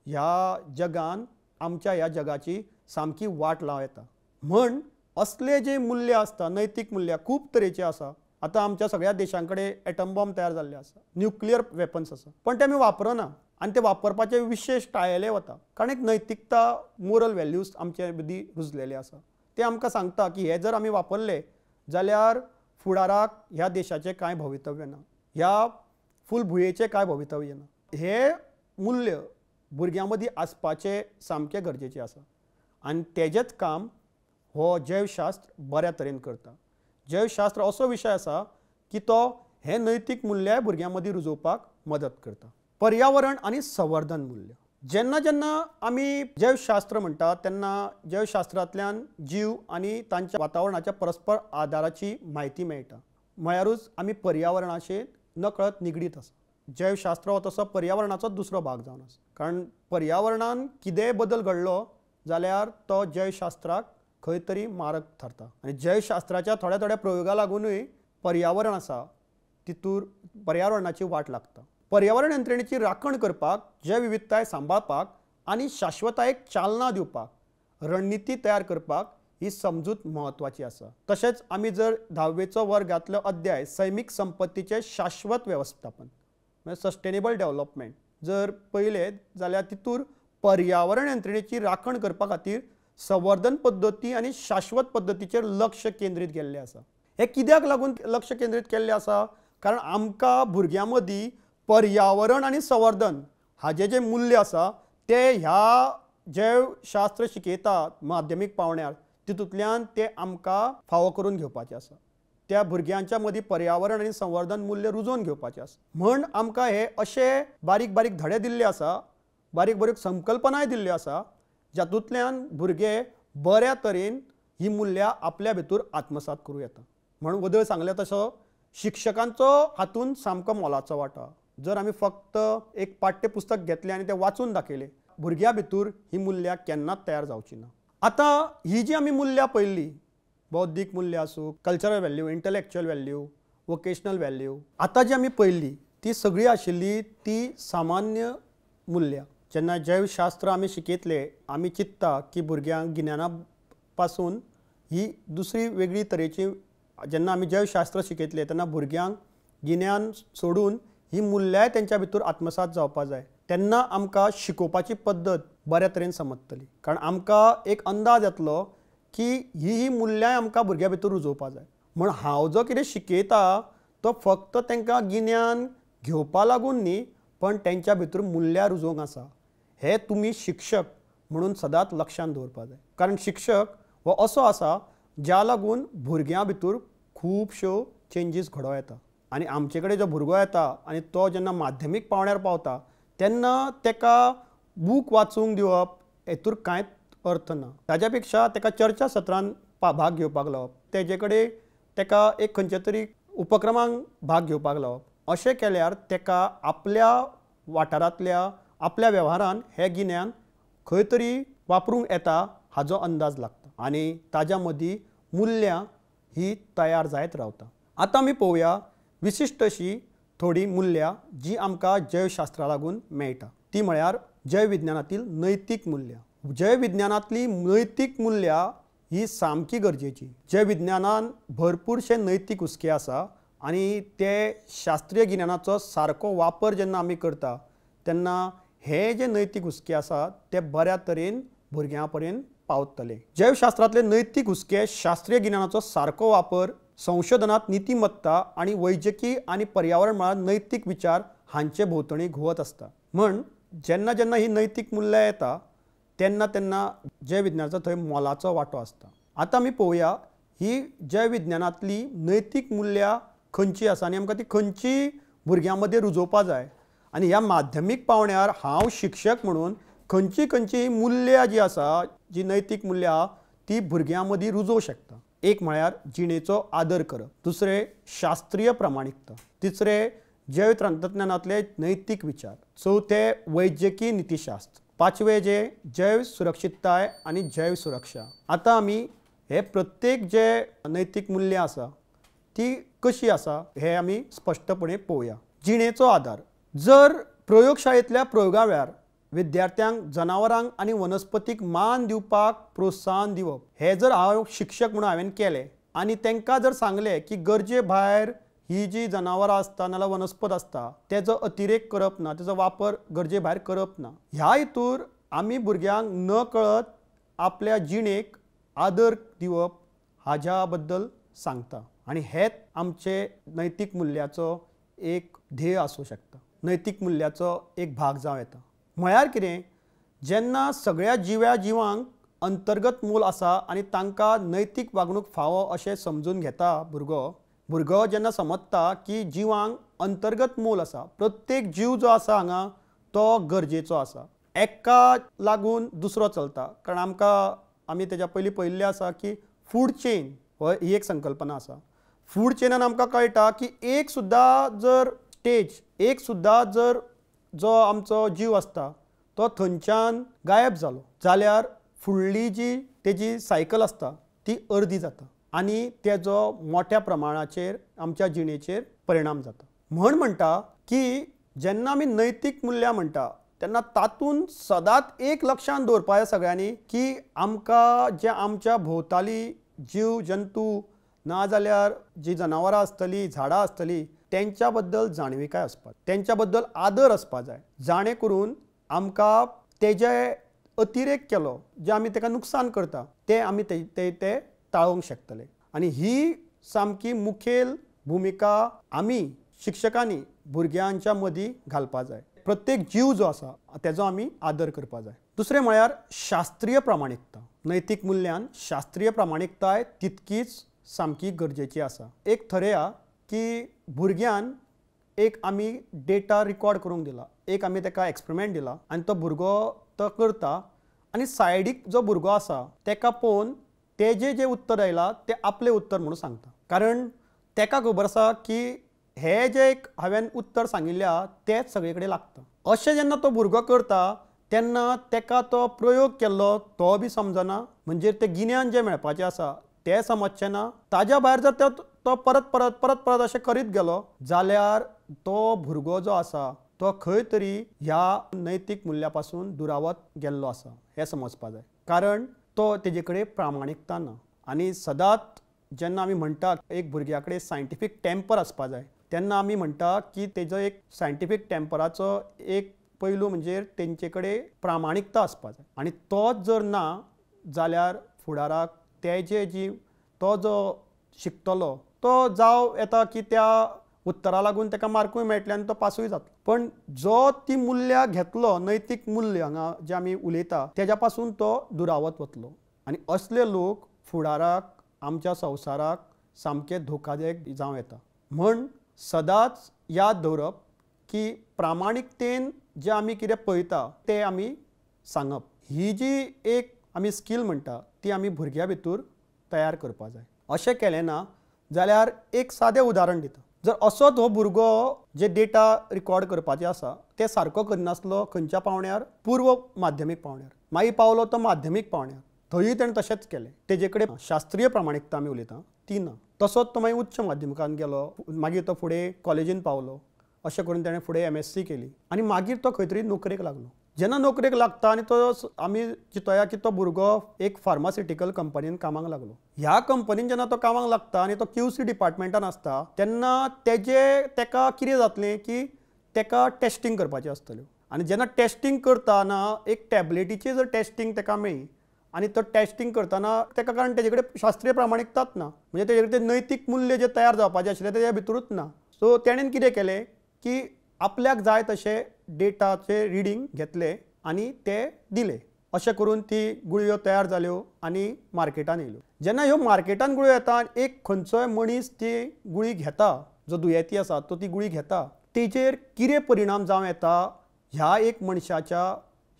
Speaker 1: ह्या जगान आमच्या ह्या जगाची सामकी वाट लावं येता। म्हण असले जे मूल्य आसता नैतीक मूल्य खूब तरेचे आसा। आतां आमच्या सगळ्या देशां कडेन एटम बॉम्ब तयार जाल्ले आसा, न्युक्लियर वेपन्स आसा पण ते आमी वापरना आनी ते वापरपाचे विशेश टाळयले वता कारण एक नैतिकता मोरल व्हॅल्यूज आमचे मदीं रुजलेले आसा। ते आमकां सांगता की हे जर आमी वापरले जाल्यार फुडाराक ह्या देशाचें कांय भवितव्य ना, ह्या फुलभुंयेचें कांय भवितव्य ना। हे मूल्य भुरग्यां मदीं आसपाचें सामकें गरजेचें आसा आनी तेजेंच काम हो जैवशास्त्र बऱ्या तरेन करता। जैवशास्त्र असो विशय आसा की तो हे नैतीक मूल्य भुरग्यां मदीं रुजोवपाक मदत करता। पर्यावरण आनी संवर्धन मूल्य जेन्ना जेन्ना आमी जैवशास्त्र म्हणटा तेन्ना जैवशास्त्रांतल्यान जीव आनी तांच्या वातावरणाच्या परस्पर आदाराची म्हायती मेळटा म्हळ्यारूच आमी पर्यावरणाचे नकळत निगडीत आसा। जैवशास्त्र हो तसो पर्यावरणाचो दुसरो भाग जावन आसा कारण पर्यावरणान कितेंय बदल घडलो जाल्यार तो जैवशास्त्राक खंय तरी मारक थारता आनी जैवशास्त्राच्या थोड्या थोड्या प्रयोगा लागूनय पर्यावरण आसा तितूर पर्यावरणाची वाट लागता। पर्यावरण यंत्रणेची राखण करपाक जैव विविधताय सांबाळपाक आनी शाश्वतायेक चालना दिवपाक रणनीती तयार करपाक ही समजूत म्हत्वाची आसा। तशेंच आमी जर 10वेचो वर्गांतलो अध्याय सैमीक संपत्तीचे शाश्वत वेवस्थापन म्हणजे सस्टेनेबल डेव्हलपमेंट जर पळयले जाल्यार तितूर पर्यावरण यंत्रणेची राखण करपा खातीर संवर्धन पद्दती आनी शाश्वत पद्दतीचेर लक्ष केंद्रीत केल्लें आसा। हे कित्याक लागून लक्ष केंद्रीत केल्लें आसा कारण आमकां भुरग्यां मदीं पर्यावरण आनी संवर्धन हाजे जे मूल्य आसा ते ह्या जैवशास्त्र शिकयता माध्यमीक पावण्यार तितूंतल्यान ते आमकां फावो करून घेवपाचें आसा। त्या भुरग्यांच्या मदीं पर्यावरण आनी संवर्धन मूल्य रुजोवन घेवपाचें आसा। म्हण आमकां हे अशे बारीक बारीक धडे दिल्ले आसा, बारीक बारीक संकल्पनाय दिल्ल्यो आसा जातूंतल्यान भुरगे बऱ्या तरेन ही मूल्यां आपल्या भितर आत्मसात करूं येता। म्हणून वदळ सांगले तसो शिक्षकांचो हातून सामको मोलाचो वांटो। जर आमी फक्त एक पाठ्यपुस्तक घेतलें आनी तें वाचून दाखयलें भुरग्यां भितर ही मूल्यां केन्नाच तयार जावची ना। आतां ही जी आमी मूल्यां पळयल्लीं बौद्धीक मूल्य आसूं, cultural value, intellectual value, vocational value आतां जी आमी पळयल्लीं ती सगळी आशिल्ली ती सामान्य मूल्यां। जेन्ना जैवशास्त्र आमी शिकयतले आमी चिंतता की भुरग्यांक गिन्याना पासून ही दुसरी वेगळी तरेची जेन्ना आमी जैवशास्त्र शिकयतले तेन्ना भुरग्यांक गिन्यान सोडून ही मूल्याय तेंच्या भितर आत्मसात जावपाक जाय तेन्ना आमकां शिकोवपाची पद्दत बऱ्या तरेन समजतली कारण आमकां एक अंदाज येतलो की ही मूल्याय आमकां भुरग्यां भितर रुजोवपाक जाय। म्हण हांव जो कितें शिकयता तो फक्त तांकां गिन्यान घेवपा लागून न्ही पण तेंच्या भितर मूल्यां रुजोवंक आसा हे तुमी शिक्षक म्हणून सदांच लक्षांत दवरपाक जाय कारण शिक्षक हो असो आसा ज्या लागून भुरग्यां भितर खुबश्यो चेंजीस घडों येता आनी आमचे कडेन जो भुरगो येता आनी तो जेन्ना माध्यमीक पावण्यार पावता तेन्ना तेका बूक वाचूंक दिवप हेतूर कांयच अर्थ ना। ताज्या पेक्षा तेका चर्चा सत्रांत भाग घेवपाक लावप, तेजे कडेन तेका एक खंयच्या तरी उपक्रमांक भाग घेवपाक लावप अशें केल्यार तेका आपल्या वाठारांतल्या आपल्या वेव्हारांत हें गिन्यान खंय तरी वापरूंक येता हाजो अंदाज लागता आनी ताज्या मदीं मूल्यां ही तयार जायत रावता। आतां आमी पळोवया विशिश्ट अशी थोडी मूल्यां जी आमकां जैवशास्त्रा लागून मेळटा ती म्हळ्यार जैव विज्ञानातील नैतीक मूल्यां। जैव विज्ञानांतली नैतीक मूल्यां ही सामकी गरजेची। जैव विज्ञानान भरपूरशे नैतीक हुस्के आसा आनी ते शास्त्रीय गिन्यानाचो सारको वापर जेन्ना आमी करता तेन्ना हे जे नैतीक हुस्के आसा ते बऱ्या तरेन भुरग्यां पर्यंत पावतले। जैवशास्त्रांतले नैतीक हुस्के शास्त्रीय गिन्यानाचो सारको वापर संशोधनात नीतिमत्ता आनी वैजकी आनी पर्यावरण मळार नैतीक विचार हांचे भोंवतणी घुंवत आसता। म्हण जेन्ना जेन्ना ही नैतीक मुल्यां येता तेन्ना तेन्ना जय विज्ञानाचो थंय मोलाचो वांटो आसता. आतां आमी पळोवया ही जय विज्ञानांतली नैतीक मुल्यां खंयची आसा आनी आमकां ती खंयची भुरग्यां मदीं रुजोवपा जाय आनी ह्या माध्यमीक पावण्यार हांव शिक्षक म्हणून खंयची मुल्यां जी आसा जी नैतीक मुल्यां आहा ती भुरग्यां मदीं रुजोवंक शकता. एक म्हळ्यार जिणेचो आदर करप, दुसरें शास्त्रीय प्रामाणिकता, तिसरें जैव तंत्रज्ञानांतले नैतीक विचार, चवथें वैजकी नितीशास्त्र, पांचवें जे जैव सुरक्षितताय आनी जैव सुरक्षा. आतां आमी हे प्रत्येक जे नैतीक मुल्यां आसा ती कशी आसा हे आमी स्पश्टपणे पळोवया. जिणेचो आदार. जर प्रयोगशाळेंतल्या प्रयोगा वेळार विद्यार्थ्यांक जनावरांक आनी वनस्पतीक मान दिवपाक प्रोत्साहन दिवप हे जर हांव शिक्षक म्हणून हांवें केलें आनी तांकां जर सांगलें की गरजे भायर ही जी जनावरां आसता नाल्यार वनस्पत आसता तेजो अतिरेक करप ना, तेजो वापर गरजे भायर करप ना, ह्या हेतूर आमी भुरग्यांक न कळत आपल्या जिणेक आदर दिवप हाज्या बद्दल सांगता आनी हेच आमचे नैतीक मुल्याचो एक ध्येय आसूं शकता, नैतीक मुल्याचो एक भाग जावं येता. म्हळ्यार कितें, जेन्ना सगळ्या जिवांक अंतर्गत मूल आसा आनी तांकां नैतीक वागणूक फावो अशें समजून घेता भुरगो जेन्ना समजता की जिवांक अंतर्गत मूल आसा, प्रत्येक जीव जो आसा हांगा तो गरजेचो आसा, एका लागून दुसरो चलता. कारण आमी तेज्या पयलीं पळयल्लें आसा की फूड चेन ही एक संकल्पना आसा. फूड चेनान आमकां कळटा की एक सुद्दां जर जो आमचो जीव आसता तो थंयच्यान गायब जालो जाल्यार फुडली जी तेजी सायकल आसता ती अर्दी जाता आनी तेजो मोठ्या प्रमाणाचेर आमच्या जिणेचेर परिणाम जाता. म्हणटा की जेन्ना आमी नैतीक मुल्यां म्हणटा तेन्ना तातूंत सदांच एक लक्षांत दवरपा जाय सगळ्यांनी की आमकां जे आमच्या भोंवताली जीव जंतू नाजाल्यार जी जनावरां आसतलीं, झाडां आसतलीं तेंच्या बद्दल जाणविकाय आसपाक, तेंच्या बद्दल आदर आसपा जाय, जाणे करून आमकां तेजे अतिरेक केलो जे आमी तेका नुकसान करता ते आमी ते टाळोवंक शकतले. आनी ही सामकी मुखेल भुमिका आमी शिक्षकांनी भुरग्यांच्या मदीं घालपा जाय. प्रत्येक जीव जो आसा तेजो आमी आदर करपा जाय. दुसरें म्हळ्यार शास्त्रीय प्रामाणिकता. नैतीक मुल्यान शास्त्रीय प्रामाणिकताय तितकीच सामकी गरजेची आसा. एक थरया की भुरग्यान एक आमी डेटा रिकॉर्ड करूंक दिला, एक आमी ताका एक्सपेरिमेंट दिला आनी तो भुरगो तो करता आनी सायडीक जो भुरगो आसा ताका पळोवन तेजें जें उत्तर आयलां तें आपलें उत्तर म्हणून सांगता. कारण ताका खबर आसा की हे जे एक हांवें उत्तर सांगिल्लें तेंच सगळे कडेन लागता. अशें जेन्ना तो भुरगो करता तेन्ना ताका तो प्रयोग केल्लो तो बी समजना, म्हणजे तें गिन्यान जें मेळपाचें आसा तें समजचें ना. ताज्या भायर जर तो परत अशें करीत गेलो जाल्यार तो भुरगो जो आसा तो खंय तरी ह्या नैतीक मुल्या पासून दुरावत गेल्लो आसा हें समजपा जाय. कारण तो तेजे कडेन प्रामाणिकता ना. आनी सदांच जेन्ना आमी म्हणटा एक भुरग्या कडेन सायंटिफीक टेम्पर आसपा जाय तेन्ना आमी म्हणटा की तेजो एक सायंटिफीक टेम्पराचो एक पैलू म्हणजे तेंचे कडेन प्रामाणिकता आसपा जाय. आनी तोच जर ना जाल्यार फुडाराक तो जो शिकतलो तो जावं येता की त्या उत्तरा लागून ताका मार्कूय मेळटले आनी तो पासूय जातलो. पण जो ती मुल्यां घेतलो नैतीक मूल्य हांगा जे आमी उलयता तेज्या पासून तो दुरावत वतलो. आनी असले लोक फुडाराक आमच्या संवसाराक सामके धोकादायक जावं येता. म्हण सदांच याद दवरप की प्रामाणिकतेन जे आमी कितें पळयता तें आमी सांगप. ही जी एक आमी स्कील म्हणटा ती आमी भुरग्यां भितर तयार करपा जाय. अशें केलें ना जाल्यार एक सादें उदाहरण दिता. जर असोच हो भुरगो जे डेटा रिकॉर्ड करपाचें आसा तें सारको करिनासलो खंयच्या पावण्यार, पूर्व माध्यमीक पावण्यार, मागीर पावलो तो माध्यमीक पावण्यार, थंयूय ताणें तशेंच केलें. तेजे कडेन शास्त्रीय प्रामाणिकता आमी उलयता ती ना. तसोच तो मागीर उच्च माध्यमिकान गेलो, मागीर तो फुडें कॉलेजीन पावलो, अशें करून ताणें फुडें MSc केली आनी मागीर तो खंय तरी नोकरेक लागलो. जेन्ना नोकरेक लागता आनी तो आमी चिंतया की तो भुरगो एक फार्मास्युटिकल कंपनीन कामाक लागलो. ह्या कंपनीन जेन्ना तो कामाक लागता आनी तो QC डिपार्टमेंटान आसता तेन्ना ताका कितें जातलें की ताका टेस्टिंग करपाचें आसतल्यो. आनी जेन्ना टेस्टिंग करतना एक टॅबलेटीची जर टेस्टिंग ताका मेळ्ळी आनी तो टेस्टिंग करतना ताका कारण तेजे कडेन शास्त्रीय प्रामाणिकताच ना, म्हणजे तेजे कडेन नैतीक मूल्य जे तयार जावपाचें आशिल्लें तेज्या भितरूच ना. सो तेणेन कितें केलें की आपल्याक जाय तशें डेटाचे रिडींग घेतले आनी ते दिले. अशें करून ती गुळयो तयार जाल्यो आनी मार्केटान येयल्यो. जेन्ना ह्यो मार्केटान गुळयो येता आनी एक खंयचोय मनीस ती गुळी घेता, जो दुयेंती आसा तो ती गुळी घेता, तेजेर कितें परिणाम जावं येता ह्या एक मनशाच्या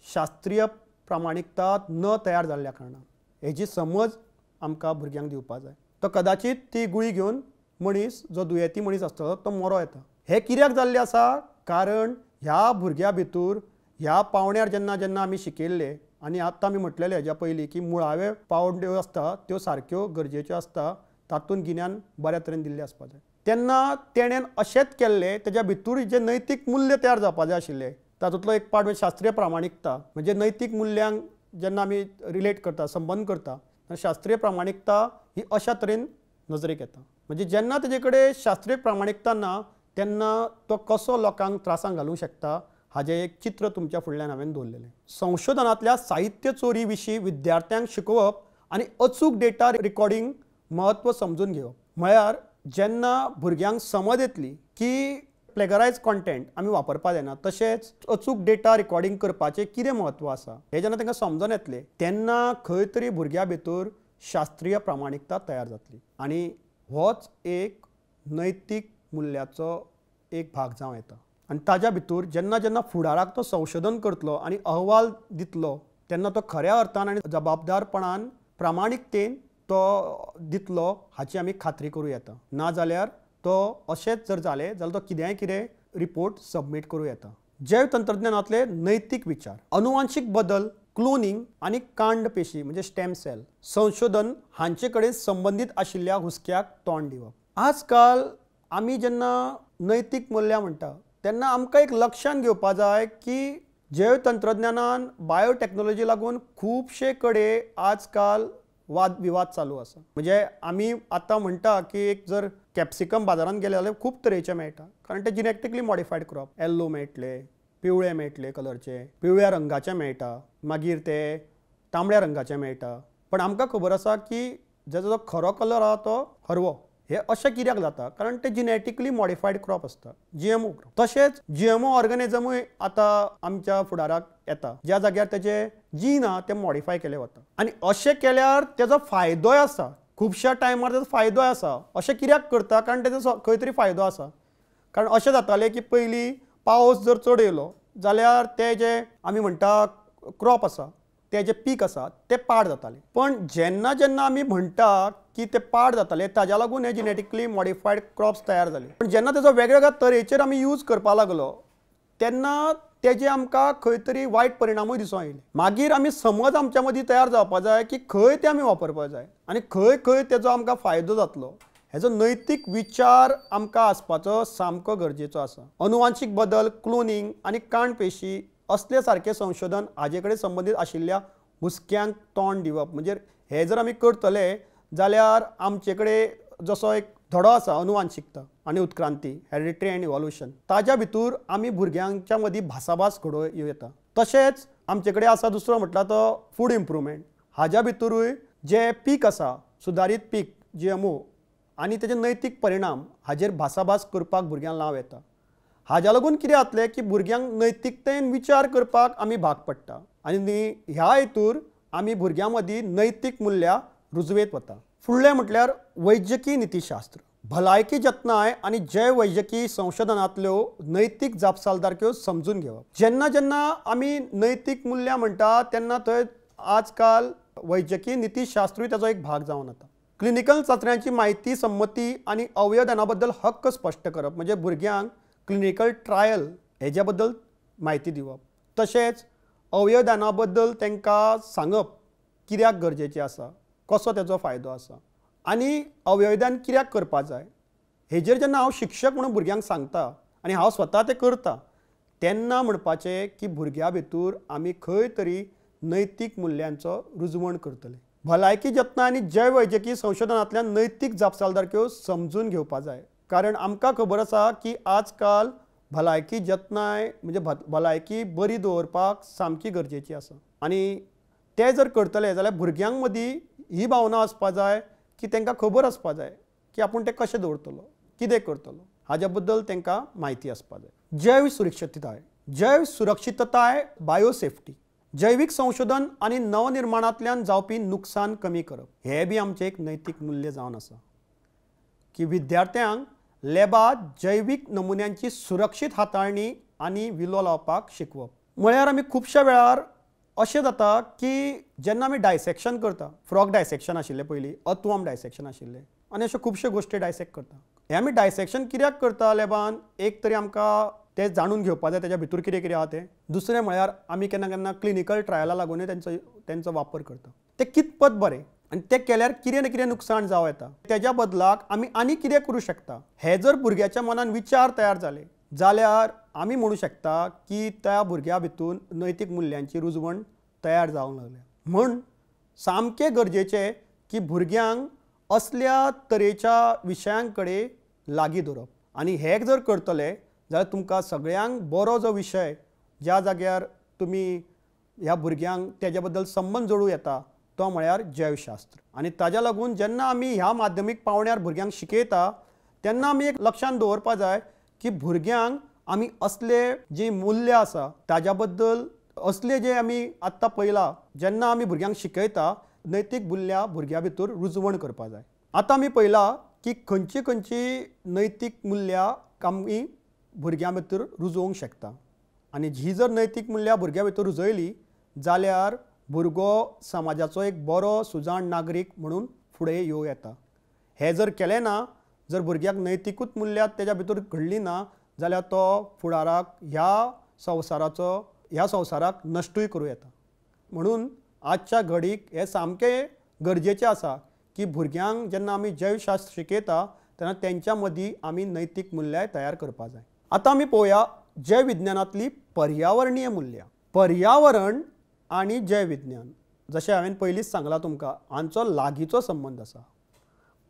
Speaker 1: शास्त्रीय प्रामाणिकता न तयार जाल्ल्या कारणान हेजी समज आमकां भुरग्यांक दिवपा जाय. तो कदाचित ती गुळी घेवन मनीस जो दुयेंती मनीस आसतलो तो मरो येता. हे कित्याक जाल्लें आसा? कारण ह्या भुरग्या भितर ह्या पावण्यार जेन्ना जेन्ना आमी शिकयल्ले आनी आतां आमी म्हटलेलें हेज्या पयलीं की मुळावे पावंड्यो आसता त्यो सारक्यो गरजेच्यो आसता, तातूंत गिन्यान बऱ्या तरेन दिल्लें आसपा जाय. तेन्ना तेणेन अशेंच केल्लें, तेज्या भितर जे नैतीक मूल्य तयार जावपा जाय आशिल्ले तातूंतलो एक पार्ट म्हणजे शास्त्रीय प्रामाणिकता. म्हणजे नैतीक मूल्यांक जेन्ना आमी रिलेट करता, संबंद करता, शास्त्रीय प्रामाणिकता ही अशा तरेन नजरेक येता. म्हणजे जेन्ना तेजे कडेन शास्त्रीय प्रामाणिकता ना तेन्ना तो कसो लोकांक त्रासांक घालूंक शकता हाजें एक चित्र तुमच्या फुडल्यान हांवें दवरलेलें. संशोधनांतल्या साहित्य चोरी विशीं विद्यार्थ्यांक शिकोवप आनी अचूक डेटा रिकॉर्डिंग म्हत्व समजून घेवप. म्हळ्यार जेन्ना भुरग्यांक समज येतली की प्लेगरायज कॉन्टेंट आमी वापरपा जायना, तशेंच अचूक डेटा रिकॉर्डिंग करपाचें कितें म्हत्व आसा हें जेन्ना तांकां समजून येतलें तेन्ना खंय तरी भुरग्या भितर शास्त्रीय प्रामाणिकता तयार जातली. आनी होच एक नैतीक मुल्याचो एक भाग जावं येता. आनी ताज्या भितर जेन्ना जेन्ना फुडाराक तो संशोधन करतलो आनी अहवाल दितलो तेन्ना तो खऱ्या अर्थान आनी जबाबदारपणान प्रामाणिकतेन तो दितलो हाची आमी खात्री करूं येता. नाजाल्यार तो अशेंच जर जालें जाल्यार तो कितें रिपोर्ट सबमीट करूं येता. जैव तंत्रज्ञानांतले नैतीक विचार, अनुवांशीक बदल, क्लोनिंग आनी कांड पेशी म्हणजे स्टेम सेल संशोधन हांचे कडेन संबंदीत आशिल्ल्या हुस्क्याक तोंड दिवप. आजकाल आमी जेन्ना नैतीक मूल्य म्हणटा तेन्ना आमकां एक लक्षांत घेवपा जाय की जैव तंत्रज्ञानान बायोटेक्नॉलॉजी लागून खुबशे कडेन आजकाल वाद विवाद चालू आसा. म्हणजे आमी आतां म्हणटा की एक जर कॅप्सिकम बाजारांत गेले जाल्यार खूब तरेचे मेळटा, कारण ते जिनेटिकली मॉडिफायड क्रॉप. येल्लो मेळटले, पिवळे मेळटले कलरचे, पिवळ्या रंगाचे मेळटा, मागीर ते तांबड्या रंगाचे मेळटा. पण आमकां खबर आसा की जेजो जो खरो कलर आसा तो हरवो. हे अशें कित्याक जाता? कारण ते जिनेटिकली मॉडिफायड क्रॉप आसता, GMO क्रॉप. तशेंच GMO ऑर्गनिजमूय आतां आमच्या फुडाराक येता, ज्या जाग्यार तेजे जीन आहा ते मॉडिफाय केले वता. आनी अशें केल्यार तेजो फायदोय आसा, खुबश्या टायमार तेजो फायदोय आसा. अशें कित्याक करता? कारण तेजो खंय तरी फायदो आसा. कारण अशें जातालें की पयलीं पावस जर चड येयलो जाल्यार ते जे आमी म्हणटा क्रॉप आसा, ते जे पीक आसा ते पाड जाताले. पण जेन्ना जेन्ना आमी म्हणटा की ते पाड जाताले ताज्या लागून हे जिनेटिकली मॉडिफायड क्रॉप्स तयार जाले. पण जेन्ना तेजो वेगवेगळ्या तरेचेर आमी यूज करपा लागलो तेन्ना तेजे आमकां खंय तरी वायट परिणामूय दिसून येयले. मागीर आमी समज आमच्या मदीं तयार जावपा जाय की खंय ते आमी वापरपा जाय आनी खंय खंय तेजो आमकां फायदो जातलो हेजो नैतीक विचार आमकां आसपाचो सामको गरजेचो आसा. अनुवांशीक बदल, क्लोनिंग आनी कांड पेशी असले सारके संशोधन हाजे कडेन संबंदीत आशिल्ल्या हुस्क्यांक तोंड दिवप. म्हणजे हे जर आमी करतले जाल्यार आमचे कडेन जसो एक धडो आसा अनुवांशिकता आनी उत्क्रांती, हेरिडिटरी एंड इवोल्युशन, ताज्या भितर आमी भुरग्यांच्या मदीं भासाभास घडोवं येता. तशेंच आमचे कडेन आसा दुसरो म्हटल्यार तो फूड इम्प्रुवमेंट. हाज्या भितरूय जे पीक आसा, सुदारीत पीक GMO आनी तेजे नैतीक परिणाम हाजेर भासाभास करपाक भुरग्यांक लाव येता. हाज्या लागून कितें जातलें की भुरग्यांक नैतीकतेन विचार करपाक आमी भाग पडटा आनी ह्या हेतूर आमी भुरग्यां मदीं नैतीक मुल्यां रुजवेत वता. फुडलें म्हटल्यार वैजकी नितीशास्त्र, भलायकी जतनाय आनी जैव वैजकी संशोधनांतल्यो नैतीक जापसालदारक्यो समजून घेवप. जेन्ना जेन्ना आमी नैतीक मुल्यां म्हणटा तेन्ना थंय आजकाल वैजकी नितीशास्त्रूय ताचो एक भाग जावन येता. क्लिनिकल चांचण्यांची म्हायती, संमती आनी अवयवदाना बद्दल हक्क स्पश्ट करप. म्हणजे भुरग्यांक क्लिनिकल ट्रायल हेज्या बद्दल म्हायती दिवप. तशेंच अवयवदाना बद्दल तांकां सांगप कित्याक गरजेचें आसा, कसो तेजो फायदो आसा आनी अवयवदान कित्याक करपा जाय हेजेर जेन्ना हांव शिक्षक म्हणून भुरग्यांक सांगता आनी हांव स्वता तें करता तेन्ना म्हणपाचें की भुरग्यां भितर आमी खंय तरी नैतीक मुल्यांचो रुजवण करतले. भलायकी जतन आनी जैव वैजकी संशोधनांतल्यान नैतीक जापसालदारक्यो समजून घेवपा जाय. कारण आमकां खबर आसा की आजकाल भलायकी जतनाय म्हणजे भलायकी बरी दवरपाक सामकी गरजेची आसा आनी ते जर करतले जाल्यार भुरग्यांक मदीं ही भावना आसपा जाय की तांकां खबर आसपा जाय की आपूण तें कशें दवरतलो, कितें करतलो हाज्या बद्दल तांकां म्हायती आसपा जाय. जैव सुरक्षितताय जैव सुरक्षितताय बायोसेफ्टी, जैविक संशोधन आणि नवनिर्माणांतल्यान जावपी नुकसान कमी करप हे बी आमचें एक नैतीक मूल्य जावन आसा की विद्यार्थ्यांक लॅबांत जैवीक नमुन्यांची सुरक्षीत हाताळणी आनी विलो लावपाक शिकवप. म्हळ्यार आमी खुबश्या वेळार अशें जाता की जेन्ना आमी डायसेक्शन करता, फ्रॉग डायसेक्शन आशिल्लें पयलीं, अर्थवॉर्म डायसेक्शन आशिल्लें आनी अश्यो खुबश्यो गोश्टी डायसेक्ट करता. हें आमी डायसेक्शन कित्याक करता लॅबान? एक तरी आमकां तें जाणून घेवपा जाय तेज्या भितर कितें कितें आहा तें. दुसरें म्हळ्यार आमी केन्ना केन्ना क्लिनिकल ट्रायला लागूनय तेंचो वापर करता. तें कितपत बरें आनी तें केल्यार कितें ना कितें नुकसाण जावं येता. तेज्या बदलाक आमी आनी कितें करूं शकता हे जर भुरग्याच्या मनान विचार तयार जाले जाल्यार आमी म्हणूं शकता की त्या भुरग्या भितून नैतीक मूल्यांची रुजवण तयार जावंक लागल्या. म्हण सामकें गरजेचें की भुरग्यांक असल्या तरेच्या विशयां कडेन लागीं धरप. आनी हें जर करतले जाल्यार तुमकां सगळ्यांक बरो जो विशय ज्या जाग्यार तुमी ह्या भुरग्यांक तेज्या बद्दल संबंद जोडूं येता तो म्हळ्यार जैवशास्त्र. आनी ताज्या लागून जेन्ना आमी ह्या माध्यमीक पावण्यार भुरग्यांक शिकयता तेन्ना आमी एक लक्षांत दवरपा जाय की भुरग्यांक आमी असले जी मूल्य आसा ताज्या बद्दल असले जे आमी आत्तां पळयलां जेन्ना आमी भुरग्यांक शिकयता नैतीक मूल्यां भुरग्यां भितर रुजवण करपा जाय. आतां आमी पळयलां की खंयची नैतीक मूल्यां आमी भुरग्यां भितर रुजोवंक शकता आनी ही जर नैतीक मूल्यां भुरग्यां भितर रुजयली जाल्यार भुरगो समाजाचो एक बरो सुजाण नागरीक म्हणून फुडें येवं येता. हें जर केलें ना, जर भुरग्याक नैतिकूच मूल्यां तेज्या भितर घडली ना जाल्यार तो फुडाराक ह्या संवसाराक नश्टूय करूं येता. म्हणून आजच्या घडीक हें सामकें गरजेचें आसा की भुरग्यांक जेन्ना आमी जैवशास्त्र शिकयता तेन्ना तेंच्या मदीं आमी नैतीक मूल्यां तयार करपा जाय. आतां आमी पळोवया जैव विज्ञानांतली पर्यावरणीय मूल्यां. पर्यावरण आनी जैव विज्ञान जशें हांवें पयलींच सांगलां तुमकां हांचो लागींचो संबंद आसा.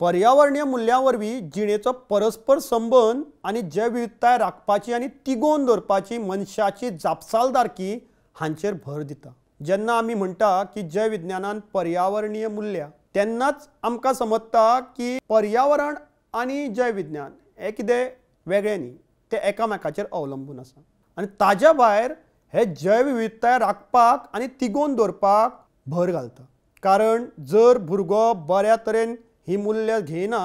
Speaker 1: पर्यावरणीय मूल्यां वरवीं जिणेचो परस्पर संबंद आनी जैव विविधताय राखपाची आनी तिगोवन दवरपाची मनशाची जापसालदारकी हांचेर भर दिता. जेन्ना आमी म्हणटा की जैव विज्ञानान पर्यावरणीय मूल्यां तेन्नाच आमकां समजता की पर्यावरण आनी जैव विज्ञान हें कितें वेगळें न्ही, तें एकामेकाचेर अवलंबून आसा. आनी ताज्या भायर हे जैव विविधताय राखपाक आनी तिगोवन दवरपाक भर घालता. कारण जर भुरगो बऱ्या तरेन ही मूल्य घेयना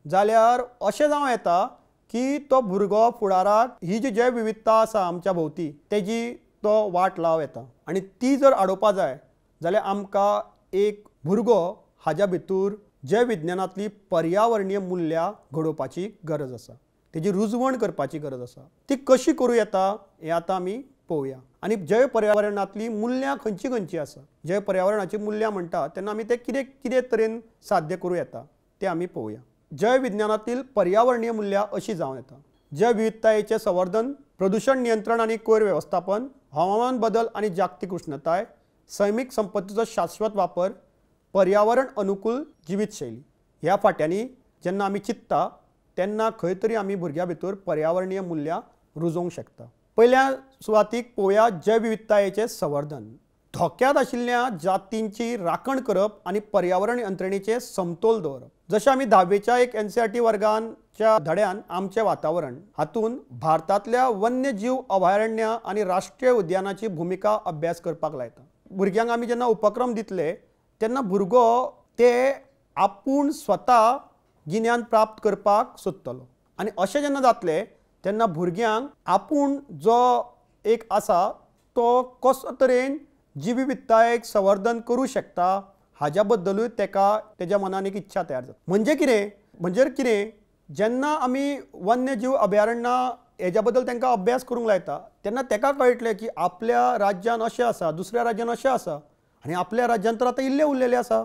Speaker 1: जाल्यार अशें जावं येता की तो भुरगो फुडाराक ही जी जैव विविधता आसा आमच्या भोंवती तेजी तो वाट लाव येता. आनी ती जर आडोवपा जाय जाल्यार आमकां एक भुरगो हाज्या भितर जैव विज्ञानांतली पर्यावरणीय मूल्यां घडोवपाची गरज आसा, तेजी रुजवण करपाची गरज आसा. ती कशी करूं येता हें आतां आमी पळोवया. आनी जैव पर्यावरणांतली मूल्यां खंयची आसा, जैव पर्यावरणाची मूल्यां म्हणटा तेन्ना आमी ते कितें तरेन साध्य करूं येता तें आमी पळोवया. जैव विज्ञानांतली पर्यावरणीय मूल्यां अशीं जावं येता. जैव विविधतायेचें संवर्धन, प्रदूषण नियंत्रण आनी कोयर वेवस्थापन, हवामान बदल आनी जागतीक उश्णताय, सैमीक संपत्तीचो शाश्वत वापर, पर्यावरण अनुकूल जिवीतशैली. ह्या फाट्यांनी जेन्ना आमी चिंतता तेन्ना खंय तरी आमी भुरग्यां भितर पर्यावरणीय मूल्यां रुजोवंक शकता. पयल्या सुवातीक पळोवया जैव विविधतायेचें संवर्धन. धोक्यांत आशिल्ल्या जातींची राखण करप आनी पर्यावरण यंत्रणेचें समतोल दवरप. जशें आमी 10वीच्या एक NCERT वर्गांच्या धड्यान आमचें वातावरण हातूंत भारतांतल्या वन्यजीव अभयारण्यां आनी राष्ट्रीय उद्यानाची भुमिका अभ्यास करपाक लायता. भुरग्यांक आमी जेन्ना उपक्रम दितले तेन्ना भुरगो ते आपूण स्वता गिन्यान प्राप्त करपाक सोदतलो. आनी अशें जेन्ना जातलें तेन्ना भुरग्यांक आपूण जो एक आसा तो कसो तरेन जीव विविधतायेक संवर्धन करूं शकता हाज्या बद्दलूय तेज्या मनान एक इच्छा तयार जाता. म्हणजे कितें जेन्ना आमी वन्यजीव अभयारण्यां हेज्या बद्दल तांकां अभ्यास करूंक लायता तेन्ना ताका कळटलें की आपल्या राज्यान अशें आसा, दुसऱ्या राज्यान अशें आसा आनी आपल्या राज्यान तर आतां इल्लें उरलेलें आसा.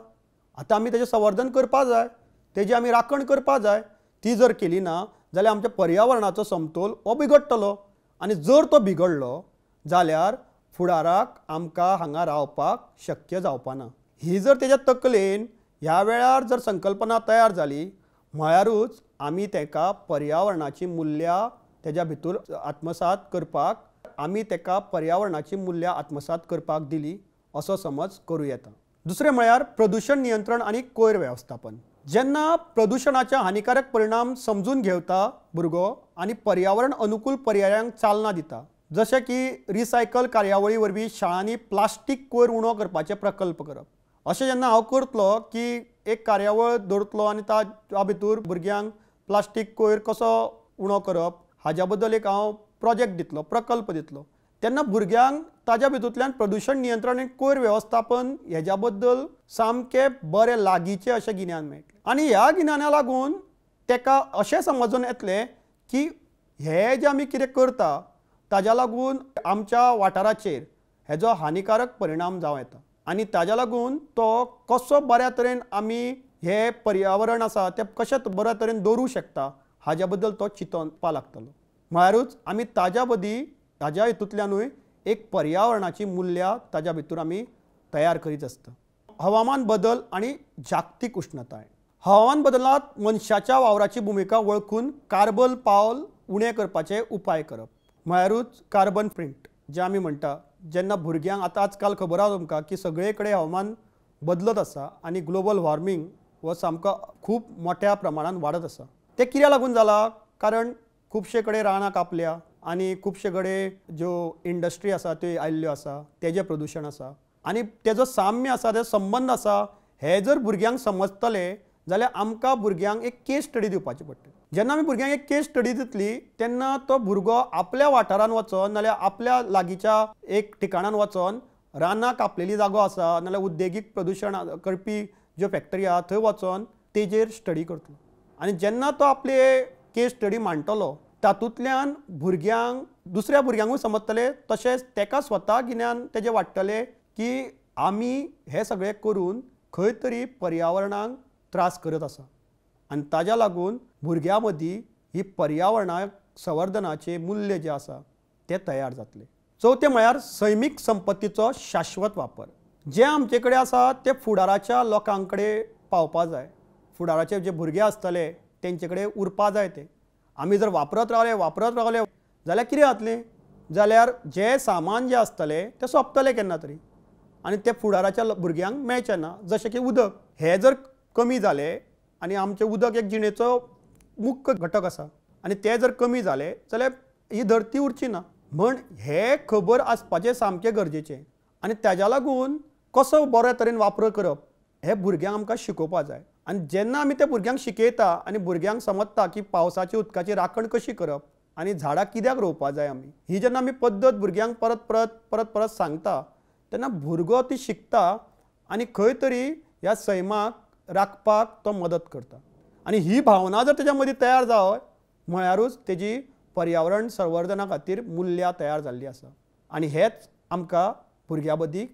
Speaker 1: आतां आमी तेजें संवर्धन करपा जाय, तेजी आमी राखण करपा जाय. ती जर केली ना जाल्यार आमच्या पर्यावरणाचो समतोल हो बिगडटलो आनी जर तो बिगडलो जाल्यार फुडाराक आमकां हांगा रावपाक शक्य जावपा ना. ही जर तेज्या तकलेन ह्या वेळार जर संकल्पना तयार जाली म्हळ्यारूच आमी ताका पर्यावरणाची मूल्यां तेज्या भितर आत्मसात करपाक दिली असो समज करूं येता. दुसरें म्हळ्यार प्रदूषण नियंत्रण आनी कोयर वेवस्थापन. जेन्ना प्रदूषणाचे हानिकारक परिणाम समजून घेवता भुरगो आनी पर्यावरण अनुकूल पर्यायांक चालना दिता जशें की रिसायकल कार्यावळी वरवीं शाळांनी प्लास्टीक कोयर उणो करपाचे प्रकल्प करप. अशें जेन्ना हांव करतलो की एक कार्यावळ दवरतलो आनी त्या भितर भुरग्यांक प्लास्टीक कोयर कसो उणो करप हाज्या बद्दल एक हांव प्रोजेक्ट दितलो, प्रकल्प दितलो, तेन्ना भुरग्यांक ताज्या भितूंतल्यान प्रदूशण नियंत्रण आनी कोयर वेवस्थापन हेज्या बद्दल सामकें बरें लागींचें अशें गिन्यान मेळटलें. आनी ह्या गिन्याना लागून ताका अशें समजून येतलें की हे जे आमी कितें करता ताज्या लागून आमच्या वाठाराचेर हेजो हानिकारक परिणाम जावं येता आनी ताज्या लागून तो कसो बऱ्या तरेन आमी हे पर्यावरण आसा तें कशें बऱ्या तरेन दवरूं शकता हाज्या बद्दल तो चिंतोवपा लागतलो. म्हळ्यारूच आमी ताज्या मदीं ताज्या हितूंतल्यानूय एक पर्यावरणाची मुल्यां ताज्या भितर आमी तयार करीत आसता. हवामान बदल आनी जागतीक उश्णताय. हवामान बदलांत मनशाच्या वावराची भुमिका वळखून कार्बन पावल उणें करपाचे उपाय करप म्हळ्यारूच कार्बन प्रिंट जे आमी म्हणटा. जेन्ना भुरग्यांक आतां आजकाल खबर आसा तुमकां की सगळे कडेन हवामान बदलत आसा आनी ग्लोबल वॉर्मिंग हो सामको खूब मोठ्या प्रमाणान वाडत आसा. तें कित्याक लागून जाला? कारण खुबशे कडेन रानां कापल्या आनी खुबशे कडेन ज्यो इंडस्ट्री आसा त्यो आयिल्ल्यो आसा, तेजें प्रदूशण आसा आनी तेजो साम्य आसा, तेजो संबंद आसा. हे जर भुरग्यांक समजतले जाल्यार आमकां भुरग्यांक एक केस स्टडी दिवपाची पडटली. जेन्ना आमी भुरग्यांक एक केस स्टडी दितली तेन्ना तो भुरगो आपल्या वाठारान वचोन नाल्यार आपल्या लागींच्या एक ठिकाणान वचोन रानां कापलेली जागो आसा नाल्यार उद्देगीक प्रदूशण करपी ज्यो फॅक्टरी आहा थंय वचोन तेजेर स्टडी करतलो. आनी जेन्ना तो आपली केस स्टडी मांडटलो तातूंतल्यान भुरग्यांक दुसऱ्या भुरग्यांकूय समजतले, तशेंच तेका स्वता गिन्यान तेजें वाडटलें की आमी हें सगळें करून खंय तरी पर्यावरणाक त्रास करत आसा आनी ताज्या लागून भुरग्यां मदीं ही पर्यावरणाक संवर्धनाचें मूल्य जें आसा तें तयार जातलें. चवथें म्हळ्यार सैमीक संपत्तीचो शाश्वत वापर. जें आमचे कडेन आसा तें फुडाराच्या लोकां कडेन पावपा जाय. फुडाराचे जे भुरगे आसतले तेंचे कडेन उरपा जाय तें. आमी जर वापरत रावले जाल्यार कितें जातलें? जाल्यार जें सामान जें आसतलें तें सोंपतलें केन्ना तरी आनी तें फुडाराच्या भुरग्यांक मेळचें ना. जशें की उदक, हें जर कमी जालें आनी आमचें उदक एक जिणेचो मुख्य घटक आसा आनी तें जर कमी जालें जाल्यार ही धरती उरची ना. म्हण हें खबर आसपाचें सामकें गरजेचें आनी ताज्या लागून कसो बऱ्या तरेन वापर करप हें भुरग्यांक आमकां शिकोवपा जाय. आनी जेन्ना आमी त्या भुरग्यांक शिकयता आनी भुरग्यांक समजता की पावसाच्या उदकाची राखण कशी करप आनी झाडां कित्याक रोवपा जाय आमी, ही जेन्ना आमी पद्दत भुरग्यांक परत सांगता तेन्ना भुरगो ती शिकता आनी खंय तरी ह्या सैमाक राखपाक तो मदत करता. आनी ही भावना जर तेज्या मदीं तयार जावप म्हळ्यारूच तेजी पर्यावरण संवर्धना खातीर मुल्यां तयार जाल्लीं आसा आनी हेच आमकां भुरग्यां मदीं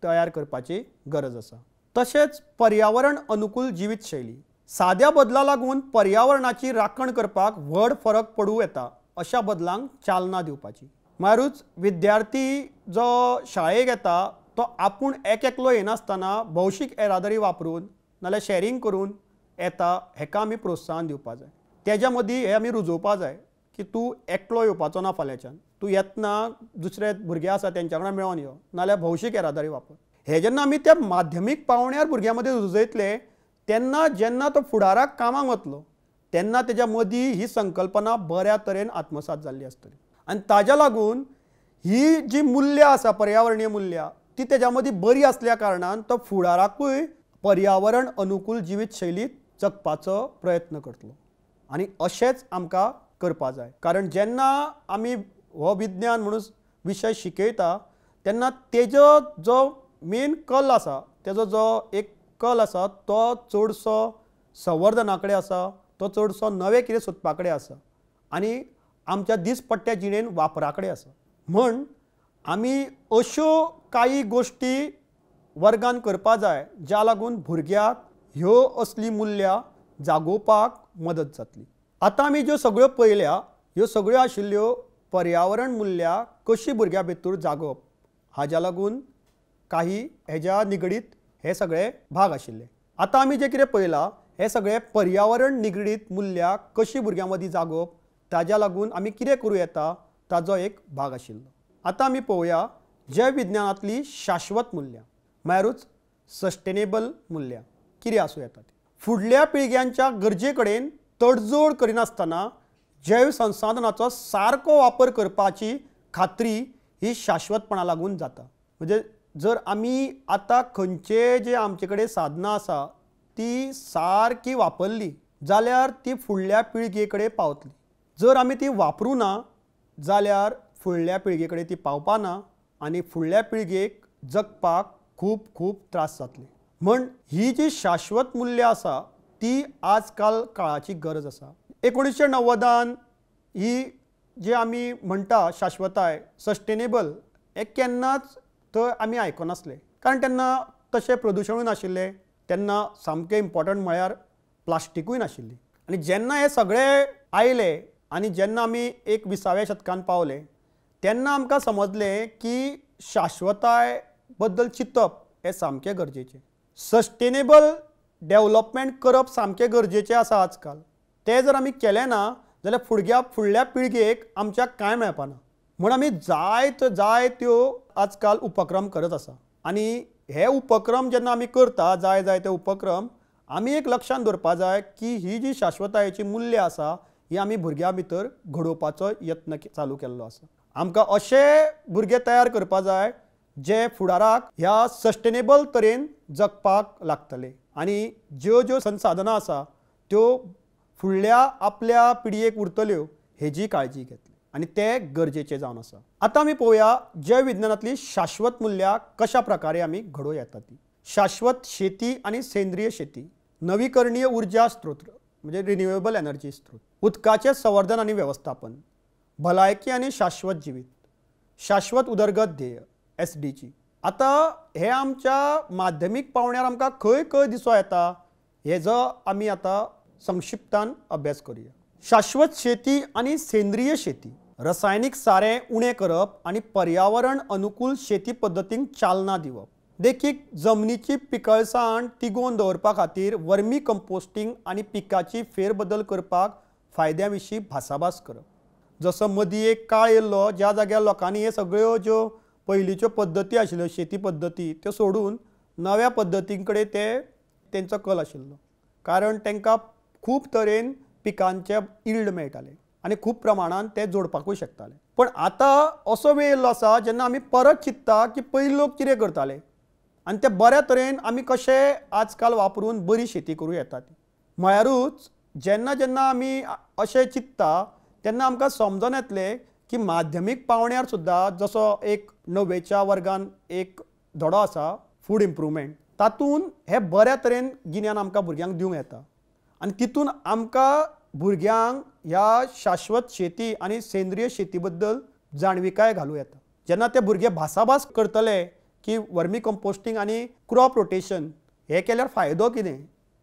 Speaker 1: तयार करपाची गरज आसा. तशेंच पर्यावरण अनुकूल जिवीत शैली. साद्या बदला लागून पर्यावरणाची राखण करपाक व्हड फरक पडूं येता अशा बदलांक चालना दिवपाची. म्हळ्यारूच विद्यार्थी जो शाळेक येता तो आपूण एकलो येनासतना भौशीक येरादारी वापरून नाल्यार शेअरिंग करून येता, हेका आमी प्रोत्साहन दिवपा जाय. तेज्या मदीं हे आमी रुजोवपा जाय की तूं एकलो येवपाचो ना फाल्यांच्यान, तूं येतना दुसरे भुरगे आसा तेंच्या वांगडा मेळोन यो नाल्यार भौशीक येरादारी वापर. हे जेन्ना आमी त्या माध्यमीक पावण्यार भुरग्यां मदीं रुजयतले तेन्ना जेन्ना तो फुडाराक कामाक वतलो तेन्ना तेज्या मदीं ही संकल्पना बऱ्या तरेन आत्मसात जाल्ली आसतली आनी ताज्या लागून ही जी मुल्यां आसा पर्यावरणीय मुल्यां ती तेज्या मदीं बरी आसल्या कारणान तो फुडाराकूय पर्यावरण अनुकूल जिवीत शैलीत जगपाचो प्रयत्न करतलो. आनी अशेंच आमकां करपा जाय. कारण जेन्ना आमी हो विज्ञान म्हणून विशय शिकयता तेन्ना तेजो जो मेन कल आसा, तेजो जो एक कल आसा तो चडसो संवर्धना कडेन आसा, तो चडसो नवें कितें सोदपा कडेन आसा आनी आमच्या दिसपट्ट्या जिणेन वापरा कडेन आसा. म्हण आमी अश्यो कांय गोश्टी वर्गान करपा जाय ज्या लागून भुरग्याक ह्यो असली मुल्यां जागोवपाक मदत जातली. आतां आमी ज्यो सगळ्यो पळयल्या ह्यो सगळ्यो आशिल्ल्यो पर्यावरण मुल्यां कशी भुरग्यां भितर जागोवप हाज्या लागून काही हेज्या निगडीत हे सगळे भाग आशिल्ले. आतां आमी जे कितें पळयलां हे सगळे पर्यावरण निगडीत मुल्यां कशी भुरग्यां मदीं जागोवप ताज्या लागून आमी कितें करूं येता ताजो एक भाग आशिल्लो. आतां आमी पळोवया जैव विज्ञानांतली शाश्वत मुल्यां म्हळ्यारूच सस्टेनेबल मुल्यां कितें आसूं येता. फुडल्या पिळग्यांच्या गरजे कडेन तडजोड करिनासतना जैव संसाधनाचो सारको वापर करपाची खात्री ही शाश्वतपणा लागून जाता. म्हणजे जर आमी आता खंयचे जे आमचे कडेन साधनां आसा ती सारकी वापरली जाल्यार ती फुडल्या पिळगे कडेन पावतली. जर आमी ती वापरूं ना जाल्यार फुडल्या पिळगे कडेन ती पावपाना आनी फुडल्या पिळगेक जगपाक खूब खूब त्रास जातले. म्हण ही जी शाश्वत मूल्य आसा ती आजकाल काळाची गरज आसा. 1990 ही जी आमी म्हणटा शाश्वताय सस्टेनेबल हे केन्नाच थंय आमी आयकनासले. कारण तेन्ना तशें प्रदूशणूय नाशिल्लें. तेन्ना सामकें इम्पॉर्टंट म्हळ्यार प्लास्टिकूय नाशिल्ली. आनी जेन्ना हे सगळे आयले आनी जेन्ना आमी 21व्या शतकान पावले तेन्ना आमकां समजलें की शाश्वताय बद्दल चिंतप हें सामकें गरजेचें. सस्टेनेबल डेव्हलपमेंट करप सामकें गरजेचें आसा आजकाल. तें जर आमी केलें ना जाल्यार फुडल्या पिळगेक आमच्याक कांय मेळपाना. म्हण आमी जाय त्यो आजकाल उपक्रम करत आसा. आनी हे उपक्रम जेन्ना आमी करता जाय ते उपक्रम आमी एक लक्षांत दवरपा जाय की ही जी शाश्वतायेची मूल्य आसा ही आमी भुरग्यां भितर घडोवपाचो यत्न चालू केल्लो आसा. आमकां अशे भुरगे तयार करपा जाय जे फुडाराक ह्या सस्टेनेबल तरेन जगपाक लागतले आनी ज्यो संसाधनां आसा त्यो फुडल्या आपल्या पिळयेक उरतल्यो हेजी काळजी घेतली आनी ते गरजेचे जावन आसा. आतां आमी पळोवया जैव विज्ञानांतली शाश्वत मूल्यां कशा प्रकारे आमी घडोवं येता ती. शाश्वत शेती आनी सेंद्रीय शेती, नवीकरणीय उर्जा स्त्रोत म्हणजे रिन्युएबल एनर्जी स्त्रोत, उदकाचें संवर्धन आनी वेवस्थापन, भलायकी आनी शाश्वत जिवीत, शाश्वत उदरगत ध्येय SDG. आतां हे आमच्या माध्यमीक पावण्यार आमकां खंय खंय दिसो येता हेजो आमी आतां संक्षिप्तान अभ्यास करूया. शाश्वत शेती आनी सेंद्रीय शेती, रसायनीक सारें उणें करप आनी पर्यावरण अनुकूल शेती पद्दतींक चालना दिवप. देखीक जमनीची पिकळसाण तिगोवन दवरपा खातीर वर्मी कंपोस्टिंग आनी पिकाची फेरबदल करपाक फायद्या विशीं भासाभास करप. जसो मदीं एक काळ येयल्लो ज्या जाग्यार लोकांनी हे सगळ्यो ज्यो पयलींच्यो पद्दती आशिल्ल्यो शेती पद्दती त्यो सोडून नव्या पद्दतीं कडेन तेंचो कल आशिल्लो. कारण तांकां खूब तरेन पिकांचे इल्ड मेळटाले आनी खूब प्रमाणान ते जोडपाकूय शकताले. पण आतां असो वेळ येयल्लो आसा जेन्ना आमी परत चिंतता की पयलीं लोक कितें करताले आनी ते बऱ्या तरेन आमी कशें आजकाल वापरून बरी शेती करूं येता ती. म्हळ्यारूच जेन्ना आमी अशें चिंतता तेन्ना आमकां समजून येतलें की माध्यमीक पावण्यार सुद्दां जसो एक 9वेच्या वर्गान एक धडो आसा फूड इम्प्रूवमेंट तातूंत हे बऱ्या तरेन गिन्यान आमकां भुरग्यांक दिवंक येता आनी तितून आमकां भुरग्यांक ह्या शाश्वत शेती आनी सेंद्रीय शेती बद्दल जाणविकाय घालूं येता. जेन्ना ते भुरगे भासाभास करतले की वर्मी कंपोस्टिंग आनी क्रॉप रोटेशन हे केल्यार फायदो कितें,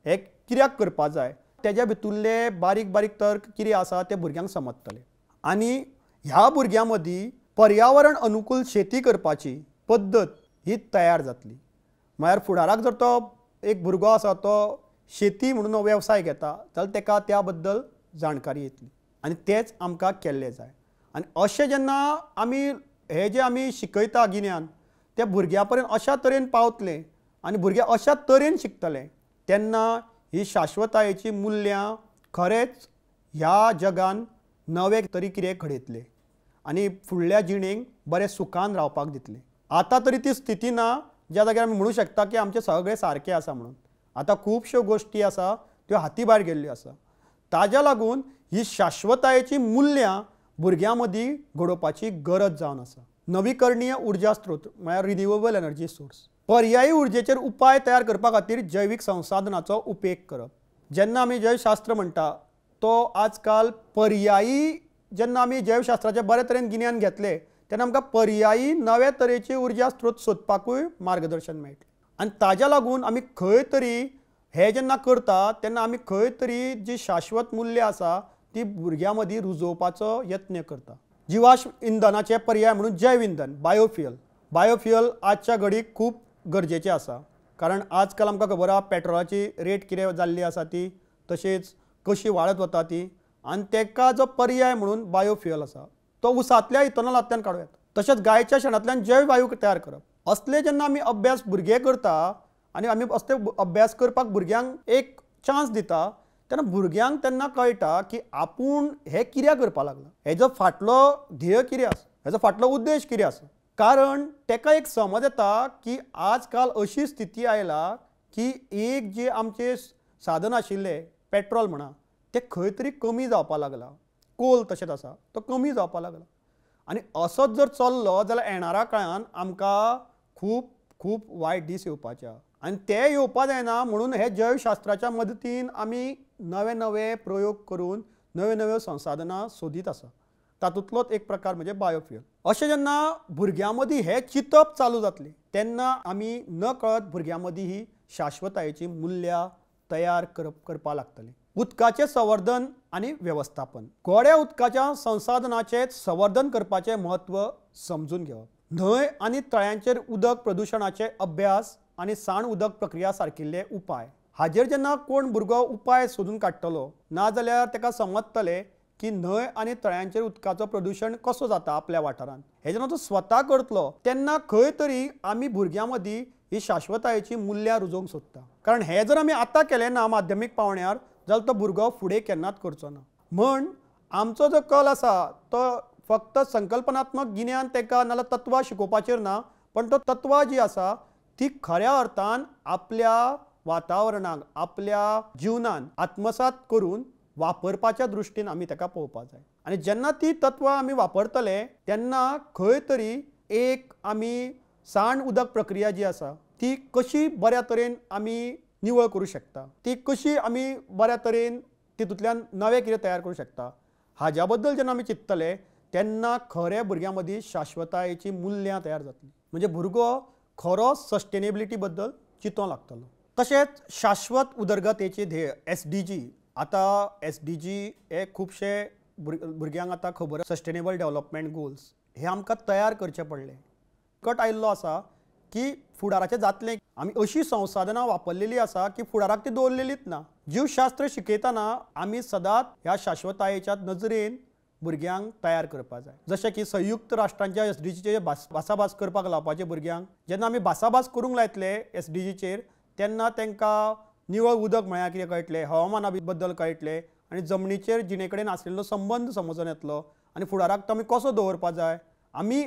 Speaker 1: हे कित्याक करपा जाय, तेज्या भितरले बारीक बारीक तर्क कितें आसा ते भुरग्यांक समजतले. आनी ह्या भुरग्यां मदीं पर्यावरण अनुकूल शेती करपाची पद्दत ही तयार जातली. म्हळ्यार फुडाराक जर तो एक भुरगो आसा तो शेती म्हणून वेवसाय घेता जाल्यार ताका त्या बद्दल जाणकारी येतली आनी तेच आमकां केल्लें जाय. आनी अशें जेन्ना आमी हे जे आमी शिकयता गिन्यान ते भुरग्यां पर्यंत अशा तरेन पावतलें आनी भुरगे अशा तरेन शिकतले तेन्ना ही शाश्वतायेची मूल्यां खरेंच ह्या जगान नवे तरी कितें घडयतले आनी फुडल्या जिणेक बरें सुखान रावपाक दितले. आतां तरी ती स्थिती ना ज्या जाग्यार आमी म्हणूं शकता की आमचें सगळें सारकें आसा म्हणून. आतां खुबश्यो गोश्टी आसा त्यो हाती भायर गेल्ल्यो आसा. ताज्या लागून ही शाश्वतायेची मूल्यां भुरग्यां मदीं घडोवपाची गरज जावन आसा. नवीकरणीय उर्जा स्त्रोत म्हळ्यार रिन्युएबल एनर्जी सोर्स, पर्यायी उर्जेचेर उपाय तयार करपा खातीर जैवीक संसाधनांचो उपेग करप. जेन्ना आमी जैवशास्त्र म्हणटा तो आजकाल पर्यायी जेन्ना आमी जैवशास्त्राचें बरे तरेन गिन्यान घेतलें तेन्ना आमकां पर्यायी नवे तरेची उर्जा स्त्रोत सोदपाकूय मार्गदर्शन मेळटलें. आनी ताज्या लागून आमी खंय तरी हे जेन्ना करता तेन्ना आमी खंय तरी जी शाश्वत मूल्य आसा ती भुरग्यां मदीं रुजोवपाचो यत्न करता. जिवाश्म इंधनाचे पर्याय म्हणून जैव इंधन बायोफ्युअल आजच्या घडीक खूब गरजेचें आसा. कारण आजकाल आमकां खबर आसा पेट्रोलाची रेट कितें जाल्ली आसा ती तशेंच कशी वाडत वता ती आनी ताका जो पर्याय म्हणून बायोफ्युअल आसा तो उसांतल्या इथनॉलांतल्यान काडूं येता. तशेंच गायच्या शेणांतल्यान जैव वायू तयार करप. असले जेन्ना आमी अभ्यास भुरगे करता आनी आमी असले अभ्यास करपाक भुरग्यांक एक चान्स दिता तेन्ना भुरग्यांक तेन्ना कळटा की आपूण हे कित्याक करपा लागला, हेजो फाटलो ध्येय कितें आसा, हेजो फाटलो उद्देश कितें आसा? कारण तेका एक समज येता की आजकाल अशी स्थिती आयला की एक जे आमचे साधन आशिल्ले पेट्रोल म्हणा ते खंय तरी कमी जावपाक लागला, कोल तशेंच आसा तो कमी जावपाक लागला आनी असोच जर चल्लो जाल्यार येणाऱ्या काळान आमकां खूब खूब वायट दीस येवपाचे आनी ते येवपा जायना म्हणून हे जैवशास्त्राच्या मदतीन आमी नवे नवे प्रयोग करून नव्यो नव्यो संसाधनां सोदीत आसा. तातूंतलोच एक प्रकार म्हणजे बायोफ्युअल. अशें जेन्ना भुरग्यां मदीं हे चिंतप चालू जातलें तेन्ना आमी नकळत भुरग्यां मदीं ही शाश्वतायेची मूल्यां तयार करपा लागतली. उदकाचें संवर्धन आनी वेवस्थापन. गोड्या उदकाच्या संसाधनाचें संवर्धन करपाचें म्हत्व समजून घेवप. न्हंय आनी तळ्यांचेर उदक प्रदुशणाचे अभ्यास आनी साण उदक प्रक्रिया सारकिल्ले उपाय. हाजेर जेन्ना कोण भुरगो उपाय सोदून काडटलो नाजाल्यार तेका समजतलें की न्हंय आनी तळ्यांचेर उदकाचो प्रदूषण कसो जाता आपल्या वाठारांत. हे जेन्ना तो स्वता करतलो तेन्ना खंय तरी आमी भुरग्यां मदीं ही शाश्वतायेची मूल्यां रुजोवंक सोदता. कारण हे जर आमी आतां केलें ना माध्यमीक पावण्यार जाल्यार तो भुरगो फुडें केन्नाच करचो ना. म्हण आमचो जो कल आसा तो फक्त संकल्पनात्मक गिन्यान तेका नाल्यार तत्वां शिकोवपाचेर ना, पण तो तत्वां जी आसा ती खऱ्या अर्थान आपल्या वातावरणाक आपल्या जिवनान आत्मसात करून वापरपाच्या दृश्टीन आमी तेका पळोवपाक जाय. आनी जेन्ना ती तत्वां आमी वापरतले तेन्ना खंय तरी एक आमी साण उदक प्रक्रिया जी आसा ती कशी बऱ्या तरेन आमी निवळ करूं शकता, ती कशी आमी बऱ्या तरेन तितूंतल्यान नवें कितें तयार करूं शकता हाज्या बद्दल जेन्ना आमी चिंततले तेन्ना खऱ्या भुरग्यां मदीं शाश्वतायेची मूल्यां तयार जातली. म्हणजे भुरगो खरो सस्टेनेबिलिटी बद्दल चिंतोंक लागतलो. तशेंच शाश्वत उदरगतेची ध्येय SDG. आतां SDG हे खुबशे भुरग्यांक आतां खबर सस्टेनेबल डेव्हलपमेंट गोल्स हे आमकां तयार करचे पडले. कट आयिल्लो आसा की फुडाराचें जातलें. आमी अशी संसाधनां वापरलेली आसा की फुडाराक ती दवरलेलीच ना. जीवशास्त्र शिकयतना आमी सदांच ह्या शाश्वतायेच्या नजरेन भुरग्यांक तयार करपा जाय. जशें की संयुक्त राष्ट्रांच्या SDGचेर भासाभास करपाक लावपाचे भुरग्यांक. जेन्ना आमी भासाभास करूंक लायतले SDGचेर तेन्ना तांकां निवळ उदक म्हळ्यार कितें कळटलें, हवामाना बद्दल कळटलें आनी जमनीचेर जिणे कडेन आशिल्लो संबंद समजून येतलो आनी फुडाराक तो आमी कसो दवरपा जाय, आमी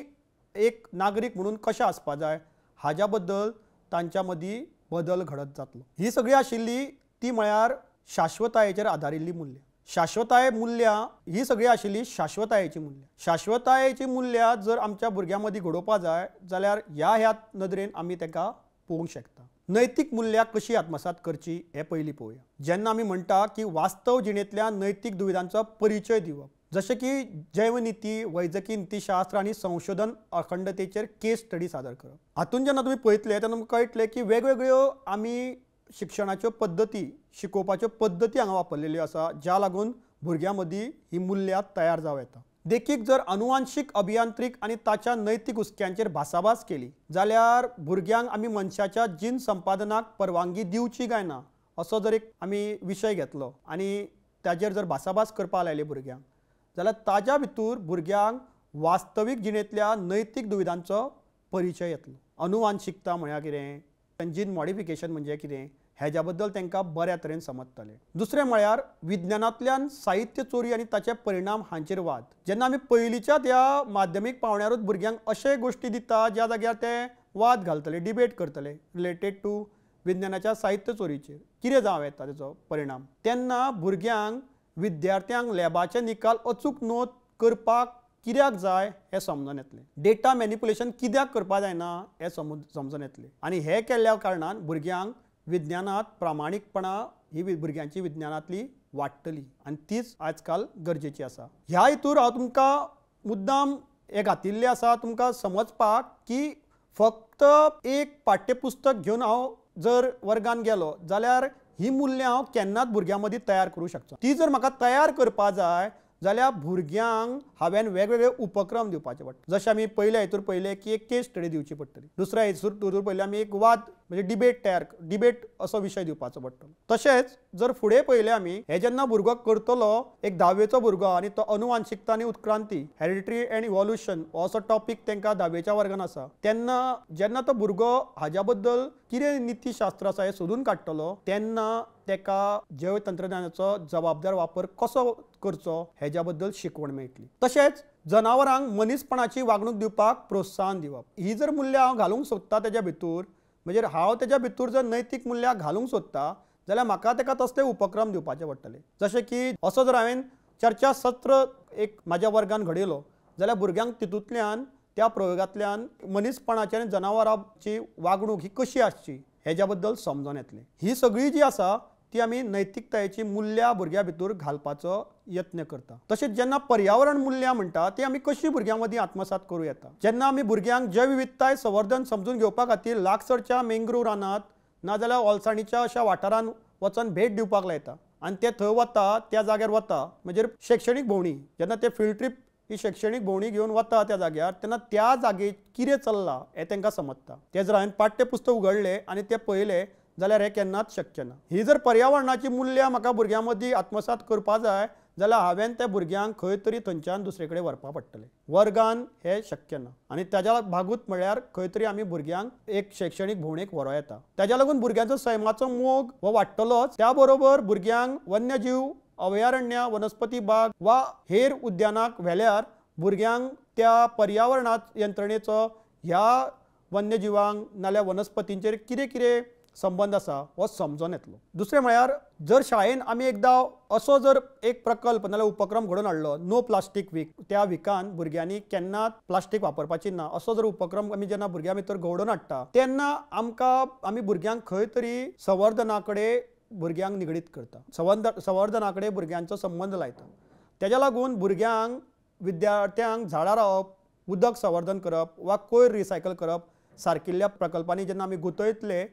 Speaker 1: एक नागरीक म्हणून कशें आसपा जाय हाज्या बद्दल तांच्या मदीं बदल घडत जातलो. ही सगळी आशिल्ली ती म्हळ्यार शाश्वतायेचेर आदारिल्ली मूल्यां. शाश्वताय मूल्यां ही सगळी आशिल्ली शाश्वतायेची मूल्यां. शाश्वतायेची मूल्यां जर आमच्या भुरग्यां मदीं घडोवपा जाय जाल्यार ह्या नदरेन आमी ताका पळोवंक शकता. नैतीक मूल्यां कशी आत्मसात करची हे पयलीं पळोवया. जेन्ना आमी म्हणटा की वास्तव जिणेंतल्या नैतीक दुविधांचो परिचय दिवप, जशें की जैवनीती, वैजकी नीतीशास्त्र आनी संशोधन अखंडतेचेर केस स्टडी सादर करप. हातूंत जेन्ना तुमी पळयतले तेन्ना तुमकां कळटलें की वेगवेगळ्यो आमी शिक्षणाच्यो पद्दती, शिकोवपाच्यो पद्दती हांगा वापरलेल्यो आसा ज्या लागून भुरग्यां मदीं ही मूल्यां तयार जावं येता. देखीक जर अनुवांशीक अभियांत्रीक आनी ताच्या नैतीक हुस्क्यांचेर भासाभास केली जाल्यार भुरग्यांक आमी मनशाच्या जीन संपादनाक परवानगी दिवची काय ना असो जर एक आमी विशय घेतलो आनी ताजेर जर भासाभास करपाक लायली भुरग्यांक जाल्यार ताज्या भितर भुरग्यांक वास्तवीक जिणेंतल्या नैतीक दुविधांचो परिचय येतलो. अनुवांशिकता म्हळ्यार कितें, जीन मॉडिफिकेशन म्हणजे कितें हेज्या बद्दल तांकां बऱ्या तरेन समजतलें. दुसरें म्हळ्यार विज्ञानांतल्यान साहित्य चोरी आनी ताचे परिणाम हांचेर वाद. जेन्ना आमी पयलींच्या ह्या माध्यमीक पावण्यारूच भुरग्यांक अशे गोश्टी दिता ज्या जाग्यार ते वाद घालतले, डिबेट करतले रिलेटेड टू विज्ञानाच्या साहित्य चोरीचेर कितें जावं येता तेजो परिणाम, तेन्ना भुरग्यांक विद्यार्थ्यांक लॅबाचे निकाल अचूक नोंद करपाक कित्याक जाय हें समजून येतलें. डेटा मॅनिपुलेशन कित्याक करपाक जायना हें समजून येतलें. आनी हें केल्ल्या कारणान भुरग्यांक विज्ञानांत प्रामाणीकपणा ही भुरग्यांची विज्ञानांतली वाडटली आनी तीच आजकाल गरजेची आसा. ह्या हितूर हांव तुमकां मुद्दाम हे घातिल्लें आसा तुमकां समजपाक की फक्त एक पाठ्यपुस्तक घेवन हांव जर वर्गान गेलो जाल्यार ही मूल्यां हांव केन्नाच भुरग्यां मदीं तयार करूं शकता. ती जर म्हाका तयार करपा जाय जाल्यार भुरग्यांक हांवें वेगवेगळे उपक्रम दिवपाचे पडटा. जशें आमी पयल्या हितूर पयलें की एक केस स्टडी दिवची पडटली. दुसऱ्या हितूर पयलें आमी एक वाद म्हणजे डिबेट असो विशय दिवपाचो पडटलो. तशेंच जर फुडें पयलें आमी हे जेन्ना भुरगो करतलो एक 10वेचो भुरगो आनी तो अनुवांशिकता आनी उत्क्रांती हेरिडिटरी एंड इवोल्युशन हो असो टॉपीक तांकां 10वेच्या वर्गान आसा तेन्ना जेन्ना तो भुरगो हाज्या बद्दल कितें नीतीशास्त्र आसा हें सोदून काडटलो तेन्ना तेका जैव तंत्रज्ञानाचो जबाबदार वापर कसो करचो हेज्या बद्दल शिकवण मेळटली. तशेंच जनावरांक मनीसपणाची वागणूक दिवपाक प्रोत्साहन दिवप. ही जर मूल्यां हांव घालूंक सोदता तेज्या भितर, म्हणजे हांव तेज्या भितर जर नैतीक मूल्यां घालूंक सोदता जाल्यार म्हाका तेका तसले उपक्रम दिवपाचे पडटले. जशें की असो जर हांवें चर्चा सत्र एक म्हाज्या वर्गान घडयलो जाल्यार भुरग्यांक तितूंतल्यान त्या प्रयोगांतल्यान मनीसपणाची आनी जनावरांची वागणूक ही कशी आसची हेज्या बद्दल समजून येतलें. ही सगळी जी आसा ती आमी नैतिकतायेची मूल्यां भुरग्यां भितर घालपाचो यत्न करता. तशेंच जेन्ना पर्यावरण मूल्यां म्हणटा ती आमी कशी भुरग्यां मदीं आत्मसात करूं येता. जेन्ना आमी भुरग्यांक जैव विविधताय संवर्धन समजून घेवपा खातीर लागसरच्या मँग्रोव रानांत नाजाल्यार ओलसाणीच्या अशा वाठारांत वचून भेट दिवपाक लायता आनी ते थंय वता त्या जाग्यार वता म्हणजे शैक्षणीक भोंवडी जेन्ना ते फील्ड ट्रीप ही शैक्षणीक भोंवडी घेवन वता त्या जाग्यार तेन्ना त्या जागेक कितें चल्लां हें तांकां समजता. ते जर हांवें पाठ्यपुस्तक उगडलें आनी तें पळयलें जाल्यार हें केन्नाच शक्य ना. ही जर पर्यावरणाची मूल्यां म्हाका भुरग्यां मदीं आत्मसात करपा जाय जाल्यार हांवें त्या भुरग्यांक खंय तरी थंयच्यान दुसरे कडेन व्हरपा पडटलें. वर्गान हें शक्य ना आनी ताज्या भागूत म्हळ्यार खंय तरी आमी भुरग्यांक एक शैक्षणीक भोंवडेक व्हरो येता. ताज्या लागून भुरग्यांचो सैमाचो मोग हो वाडटलोच. त्या बरोबर भुरग्यांक वन्यजीव अभयारण्य वनस्पती बाग वा हेर उद्यानाक व्हेल्यार भुरग्यांक त्या पर्यावरणात यंत्रणेचो ह्या वन्यजीवांक नाल्यार वनस्पतींचेर कितें कितें संबंध आसा हो समजून येतलो. दुसरें म्हळ्यार जर शाळेन आमी एकदां असो जर एक प्रकल्प नाल्यार उपक्रम घडोवन हाडलो नो प्लास्टीक वीक, त्या विकान भुरग्यांनी केन्नाच प्लास्टीक वापरपाची ना असो जर उपक्रम आमी जेन्ना भुरग्यां भितर घडोवन हाडटा तेन्ना आमी भुरग्यांक खंय तरी संवर्धना कडेन भुरग्यांक निगडीत करता. संवर्धना कडेन भुरग्यांचो संबंध लायता. तेज्या लागून भुरग्यांक विद्यार्थ्यांक झाडां रावप, उदक संवर्धन करप वा कोयर रिसायकल करप सारकिल्ल्या प्रकल्पांनी जेन्ना आमी गुंतयतले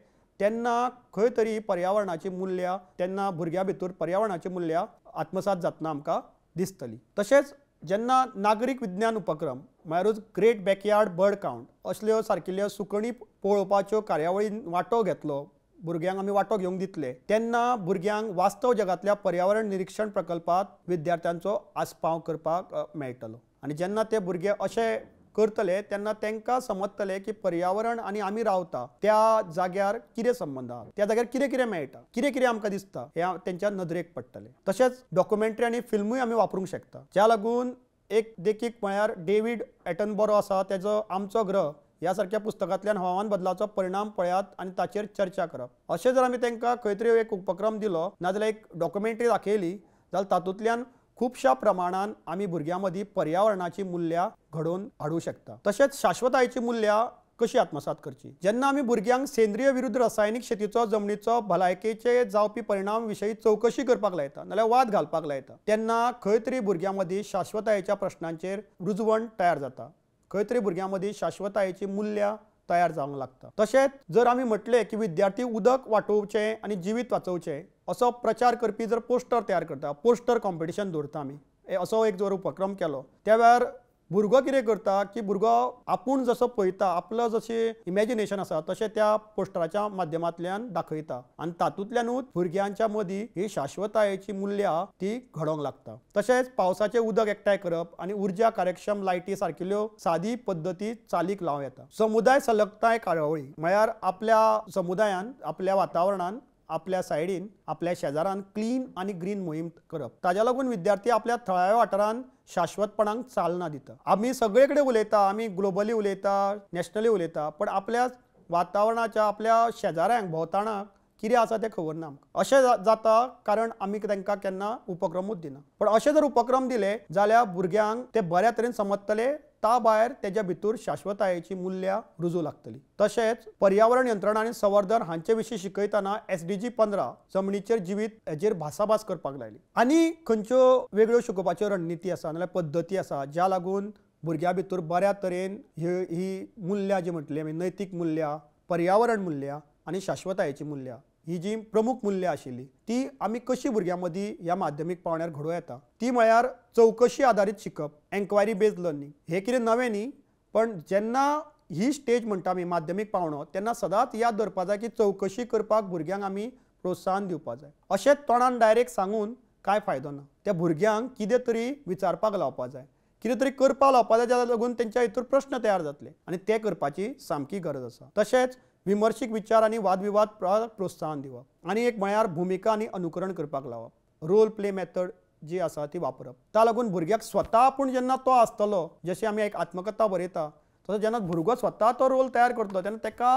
Speaker 1: तेन्ना खंय तरी पर्यावरणाची मूल्यां तेन्ना भुरग्यां भितर पर्यावरणाची मूल्यां आत्मसात जातना आमकां दिसतली. तशेंच जेन्ना नागरीक विज्ञान उपक्रम म्हळ्यारूच ग्रेट बॅकयार्ड बर्ड कावंट असल्यो सारकिल्ल्यो सुकणीं पळोवपाच्यो कार्यावळींत वांटो घेतलो, भुरग्यांक आमी वांटो घेवंक दितले तेन्ना भुरग्यांक वास्तव जगांतल्या पर्यावरण निरीक्षण प्रकल्पांत विद्यार्थ्यांचो आस्पाव करपाक मेळटलो. आनी जेन्ना ते भुरगे अशें करतले तेन्ना तांकां समजतलें की पर्यावरण आनी आमी रावता त्या जाग्यार कितें संबंद आहा, त्या जाग्यार कितें कितें मेळटा, कितें कितें आमकां दिसता हें तेंच्या नदरेक पडटलें. तशेंच डॉक्युमेंटरी आनी फिल्मूय आमी वापरूंक शकता. ज्या लागून एक देखीक म्हळ्यार डेव्हिड एटनबरो आसा तेजो आमचो ग्रह ह्या सारक्या पुस्तकांतल्यान हवामान बदलाचो परिणाम पळयात आनी ताचेर चर्चा करप अशें जर आमी तांकां खंय तरी एक उपक्रम दिलो नाजाल्यार एक डॉक्युमेंटरी दाखयली जाल्यार तातूंतल्यान खुबशा प्रमाणान आमी भुरग्यां मदीं पर्यावरणाची मूल्यां घडोवन हाडूंक शकता. तशेंच शाश्वतायेची मूल्यां कशी आत्मसात करची. जेन्ना आमी भुरग्यांक सेंद्रीय विरुद्ध रासायनीक शेतीचो जमनीचो भलायकेचे जावपी परिणाम विशयी चवकशी करपाक लायता नाल्यार वाद घालपाक लायता तेन्ना खंय तरी भुरग्यां मदीं शाश्वतायेच्या प्रश्नांचेर रुजवण तयार जाता. खंय तरी भुरग्यां मदीं शाश्वतायेची मूल्यां तयार जावंक लागता. तशेंच जर आमी म्हटलें की विद्यार्थी उदक वाटोवचें आनी जिवीत वाचोवचें असो प्रचार करपी जर पोस्टर तयार करता, पोस्टर कॉम्पिटिशन दवरता आमी, असो एक जर उपक्रम केलो त्या वेळार भुरगो कितें करता की भुरगो आपूण जसो पळयता आपलो जशें इमॅजिनेशन आसा तशें त्या पोस्टराच्या माध्यमांतल्यान दाखयता आनी तातूंतल्यानूच भुरग्यांच्या मदीं ही शाश्वतायेची मूल्यां ती घडोवंक लागता. तशेंच पावसाचें उदक एकठांय करप आनी उर्जा कार्यक्षम लायटी सारकिल्ल्यो सादी पद्दती चालीक लावं येता. समुदाय सलगताय कार्यावळी म्हळ्यार आपल्या समुदायान आपल्या वातावरणान आपल्या सायडीन आपल्या शेजारान क्लीन आनी ग्रीन मोहीम करप. ताज्या लागून विद्यार्थी आपल्या थळाव्या वाठारांत शाश्वतपणाक चालना दिता. आमी सगळे कडेन उलयता, आमी ग्लोबली उलयता, नॅशनली उलयता, पण आपल्या वातावरणाच्या आपल्या शेजाऱ्यांक भोंवतणाक कितें आसा तें खबर ना आमकां. अशें जाता कारण आमी तांकां केन्ना उपक्रमूच दिना. पण अशें जर उपक्रम दिले जाल्यार भुरग्यांक ते बऱ्या तरेन समजतले, ता भायर तेज्या भितर शाश्वतायेची मूल्यां रुजू लागतली. तशेंच पर्यावरण यंत्रणा आनी संवर्धन हांचे विशीं शिकयतना SDG 15 जमनीचेर जिवीत हेजेर भासाभास करपाक लायली. आनी खंयच्यो वेगळ्यो शिकोवपाच्यो रणनिती आसा नाल्यार पद्दती आसा ज्या लागून भुरग्यां भितर बऱ्या तरेन ही मूल्यां जी म्हटली आमी नैतीक मूल्यां, पर्यावरण मूल्यां आनी शाश्वतायेची मूल्यां ही जी प्रमुख मूल्यां आशिल्ली ती आमी कशी भुरग्यां मदीं ह्या माध्यमीक पावण्यार घडोवं येता ती म्हळ्यार चवकशी आदारीत शिकप, एन्क्वायरी बेस्ड लर्निंग. हे कितें नवें न्ही, पण जेन्ना ही स्टेज म्हणटा आमी माध्यमीक पावणो तेन्ना सदांच याद दवरपा जाय की चवकशी करपाक भुरग्यांक आमी प्रोत्साहन दिवपा जाय. अशेंच तोंडान डायरेक्ट सांगून कांय फायदो ना. त्या भुरग्यांक कितें तरी विचारपाक लावपा जाय, कितें तरी करपाक लावपा जाय ज्या लागून तेंच्या भितर प्रश्न तयार जातले आनी ते करपाची सामकी गरज आसा. तशेंच विमर्शीक विचार आनी वादविवाद प्रोत्साहन दिवप आनी एक म्हळ्यार भुमिका आनी अनुकरण करपाक लावप रोल प्ले मेथड जी आसा ती वापरप ता लागून भुरग्याक स्वता आपूण जेन्ना तो आसतलो जशें आमी एक आत्मकथा बरयता तसो जेन्ना भुरगो स्वता तो रोल तयार करतलो तेन्ना ताका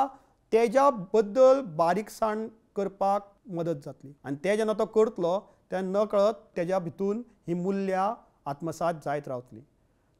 Speaker 1: तेज्या बद्दल बारीकसाण करपाक मदत जातली आनी ते जेन्ना तो करतलो तेन्ना नकळत तेज्या भितून ही मुल्यां आत्मसात जायत रावतली.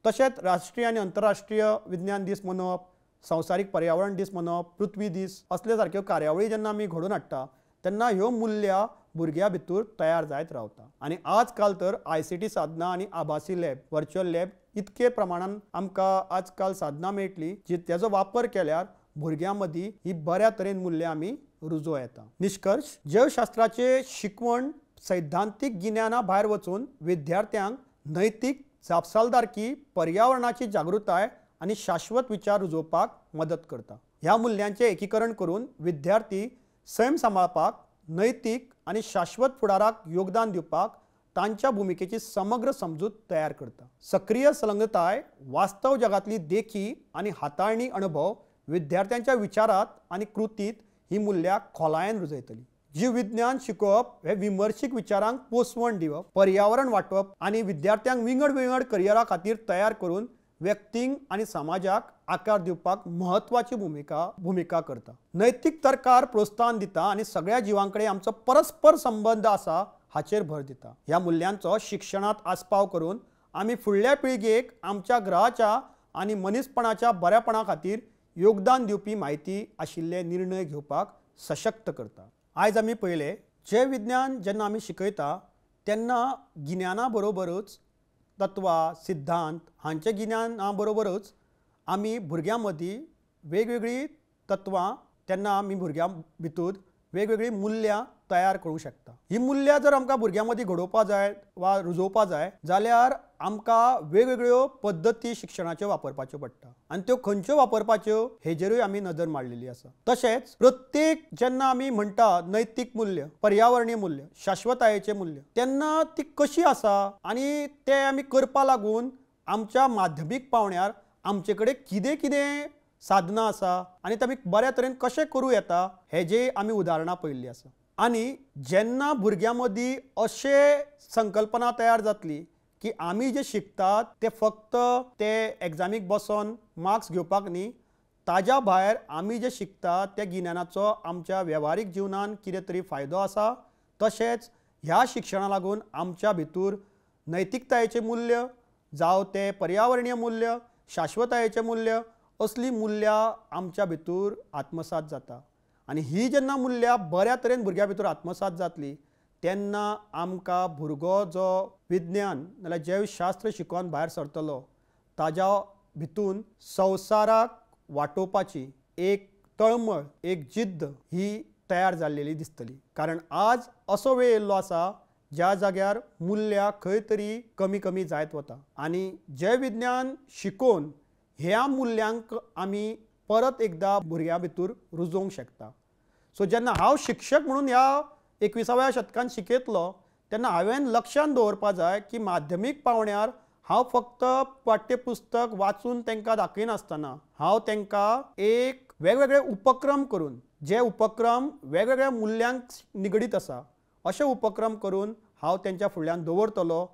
Speaker 1: तशेंच राष्ट्रीय आनी अंतरराष्ट्रीय विज्ञान दीस मनोवप संवसारीक पर्यावरण दीस मनोवप पृथ्वी दीस असले सारक्यो कार्यावळी जेन्ना आमी घडोवन हाडटा तेन्ना ह्यो मुल्यां भुरग्यां भितर तयार जायत रावता आनी आज काल तर ICT साधनां आनी आभासी लॅब व्हर्च्युअल लॅब इतके प्रमाणान आमकां आज काल साधनां मेळटली जी तेजो वापर केल्यार भुरग्यां मदीं ही बऱ्या तरेन मुल्यां आमी रुजोव येता. निश्कर्श जैवशास्त्राचे शिकवण सैद्धांतीक गिन्याना भायर वचून विद्यार्थ्यांक नैतीक जापसालदारकी पर्यावरणाची जागृताय आनी शाश्वत विचार रुजोवपाक मदत करता. ह्या मुल्यांचें एकीकरण करून विद्यार्थी सैम सांबाळपाक नैतीक आनी शाश्वत फुडाराक योगदान दिवपाक तांच्या भुमिकेची समग्र समजूत तयार करता. सक्रिय संलग्नताय वास्तव जगातली देखी आनी हाताळणी अनुभव विद्यार्थ्यांच्या विचारात आनी कृतीत ही मुल्यां खोलायेन रुजयतली. जीव विज्ञान शिकोवप हे विमर्शीक विचारांक पोसवण दिवप पर्यावरण वाटप आनी विद्यार्थ्यांक विंगड विंगड करियरा खातीर तयार करून व्यक्तींक आनी समाजाक आकार दिवपाक म्हत्वाची भुमिका करता. नैतीक तर्कार प्रोत्साहन दिता आनी सगळ्या जिवांकडे आमचो परस्पर संबंध आसा हाचेर भर दिता. ह्या मुल्यांचो शिक्षणात आस्पाव करून आमी फुडल्या पिळगेक आमच्या ग्रहाच्या आनी मनीसपणाच्या बऱ्यापणा खातीर योगदान दिवपी म्हायती आशिल्ले निर्णय घेवपाक सशक्त करता. आयज आमी पळयले जैव विज्ञान जेन्ना आमी शिकयता तेन्ना गिन्याना बरोबरच तत्वां सिद्धांत हांचे गिन्याना बरोबरच आमी भुरग्यां मदीं वेगवेगळी तत्वां तेन्ना आमी भुरग्यां भितर वेगवेगळी मुल्यां तयार करूं शकता. ही मुल्यां जर आमकां भुरग्यां मदीं घडोवपा जाय वा रुजोवपा जाय जाल्यार आमकां वेगवेगळ्यो पद्दती शिक्षणाच्यो वापरपाच्यो पडटा आनी त्यो खंयच्यो वापरपाच्यो हेजेरूय आमी नदर मारलेली आसा. तशेंच प्रत्येक जेन्ना आमी म्हणटा नैतीक मूल्य पर्यावरणीय मूल्य शाश्वतायेचें मूल्य तेन्ना ती कशी आसा आनी ते आमी करपा लागून आमच्या माध्यमीक पावण्यार आमचे कडेन कितें कितें साधनां आसा आनी ते आमी बऱ्या तरेन कशें करूं येता हेजे आमी उदाहरणां पळयल्लीं आसा. आनी जेन्ना भुरग्यां मदीं अशें संकल्पना तयार जातली की आमी जे शिकतात ते फक्त ते एग्जामीक बसोन मार्क्स घेवपाक न्ही ताज्या भायर आमी जे शिकतात त्या गिन्यानाचो आमच्या वेव्हारीक जिवनान कितें तरी फायदो आसा. तशेंच ह्या शिक्षणा लागून आमच्या भितर नैतिकतायेचें मूल्य जावं ते पर्यावरणीय मूल्य शाश्वतायेचें मूल्य असली मुल्यां आमच्या भितर आत्मसात जाता आनी ही जेन्ना मुल्यां बऱ्या तरेन भुरग्यां भितर आत्मसात जातली तेन्ना आमकां भुरगो जो विज्ञान नाल्यार जैवशास्त्र शिकोवन भायर सरतलो ताज्या भितून संवसाराक वाटोवपाची एक तळमळ एक जिद्द ही तयार जाल्लेली दिसतली. कारण आज असो वेळ येयल्लो आसा ज्या जाग्यार मुल्यां खंय तरी कमी कमी जायत वता आनी जैव विज्ञान शिकोवन ह्या मुल्यांक आमी परत एकदा भुरग्यां भितर रुजोवंक शकता. सो जेन्ना हांव शिक्षक म्हणून ह्या 21व्या शतकान शिकयतलो तेन्ना हांवें लक्षांत दवरपा जाय की माध्यमीक पावण्यार हांव फक्त पाठ्यपुस्तक वाचून तांकां दाखयनासतना हांव तांकां एक वेगवेगळे उपक्रम करून जे उपक्रम वेगवेगळ्या मुल्यांक निगडीत आसा अशे उपक्रम करून हांव तेंच्या फुडल्यान दवरतलो.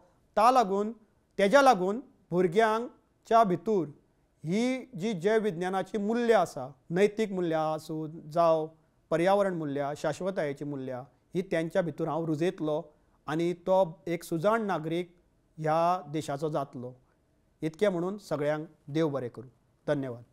Speaker 1: तेज्या लागून भुरग्यांच्या भितर ही जी जैव विज्ञानाची मुल्यां आसा नैतीक मुल्यां आसूं जावं पर्यावरण मुल्यां शाश्वतायेची मुल्यां ही तेंच्या भितर हांव रुजयतलो आनी तो एक सुजाण नागरीक ह्या देशाचो जातलो. इतकें म्हणून सगळ्यांक देव बरें करूं. धन्यवाद.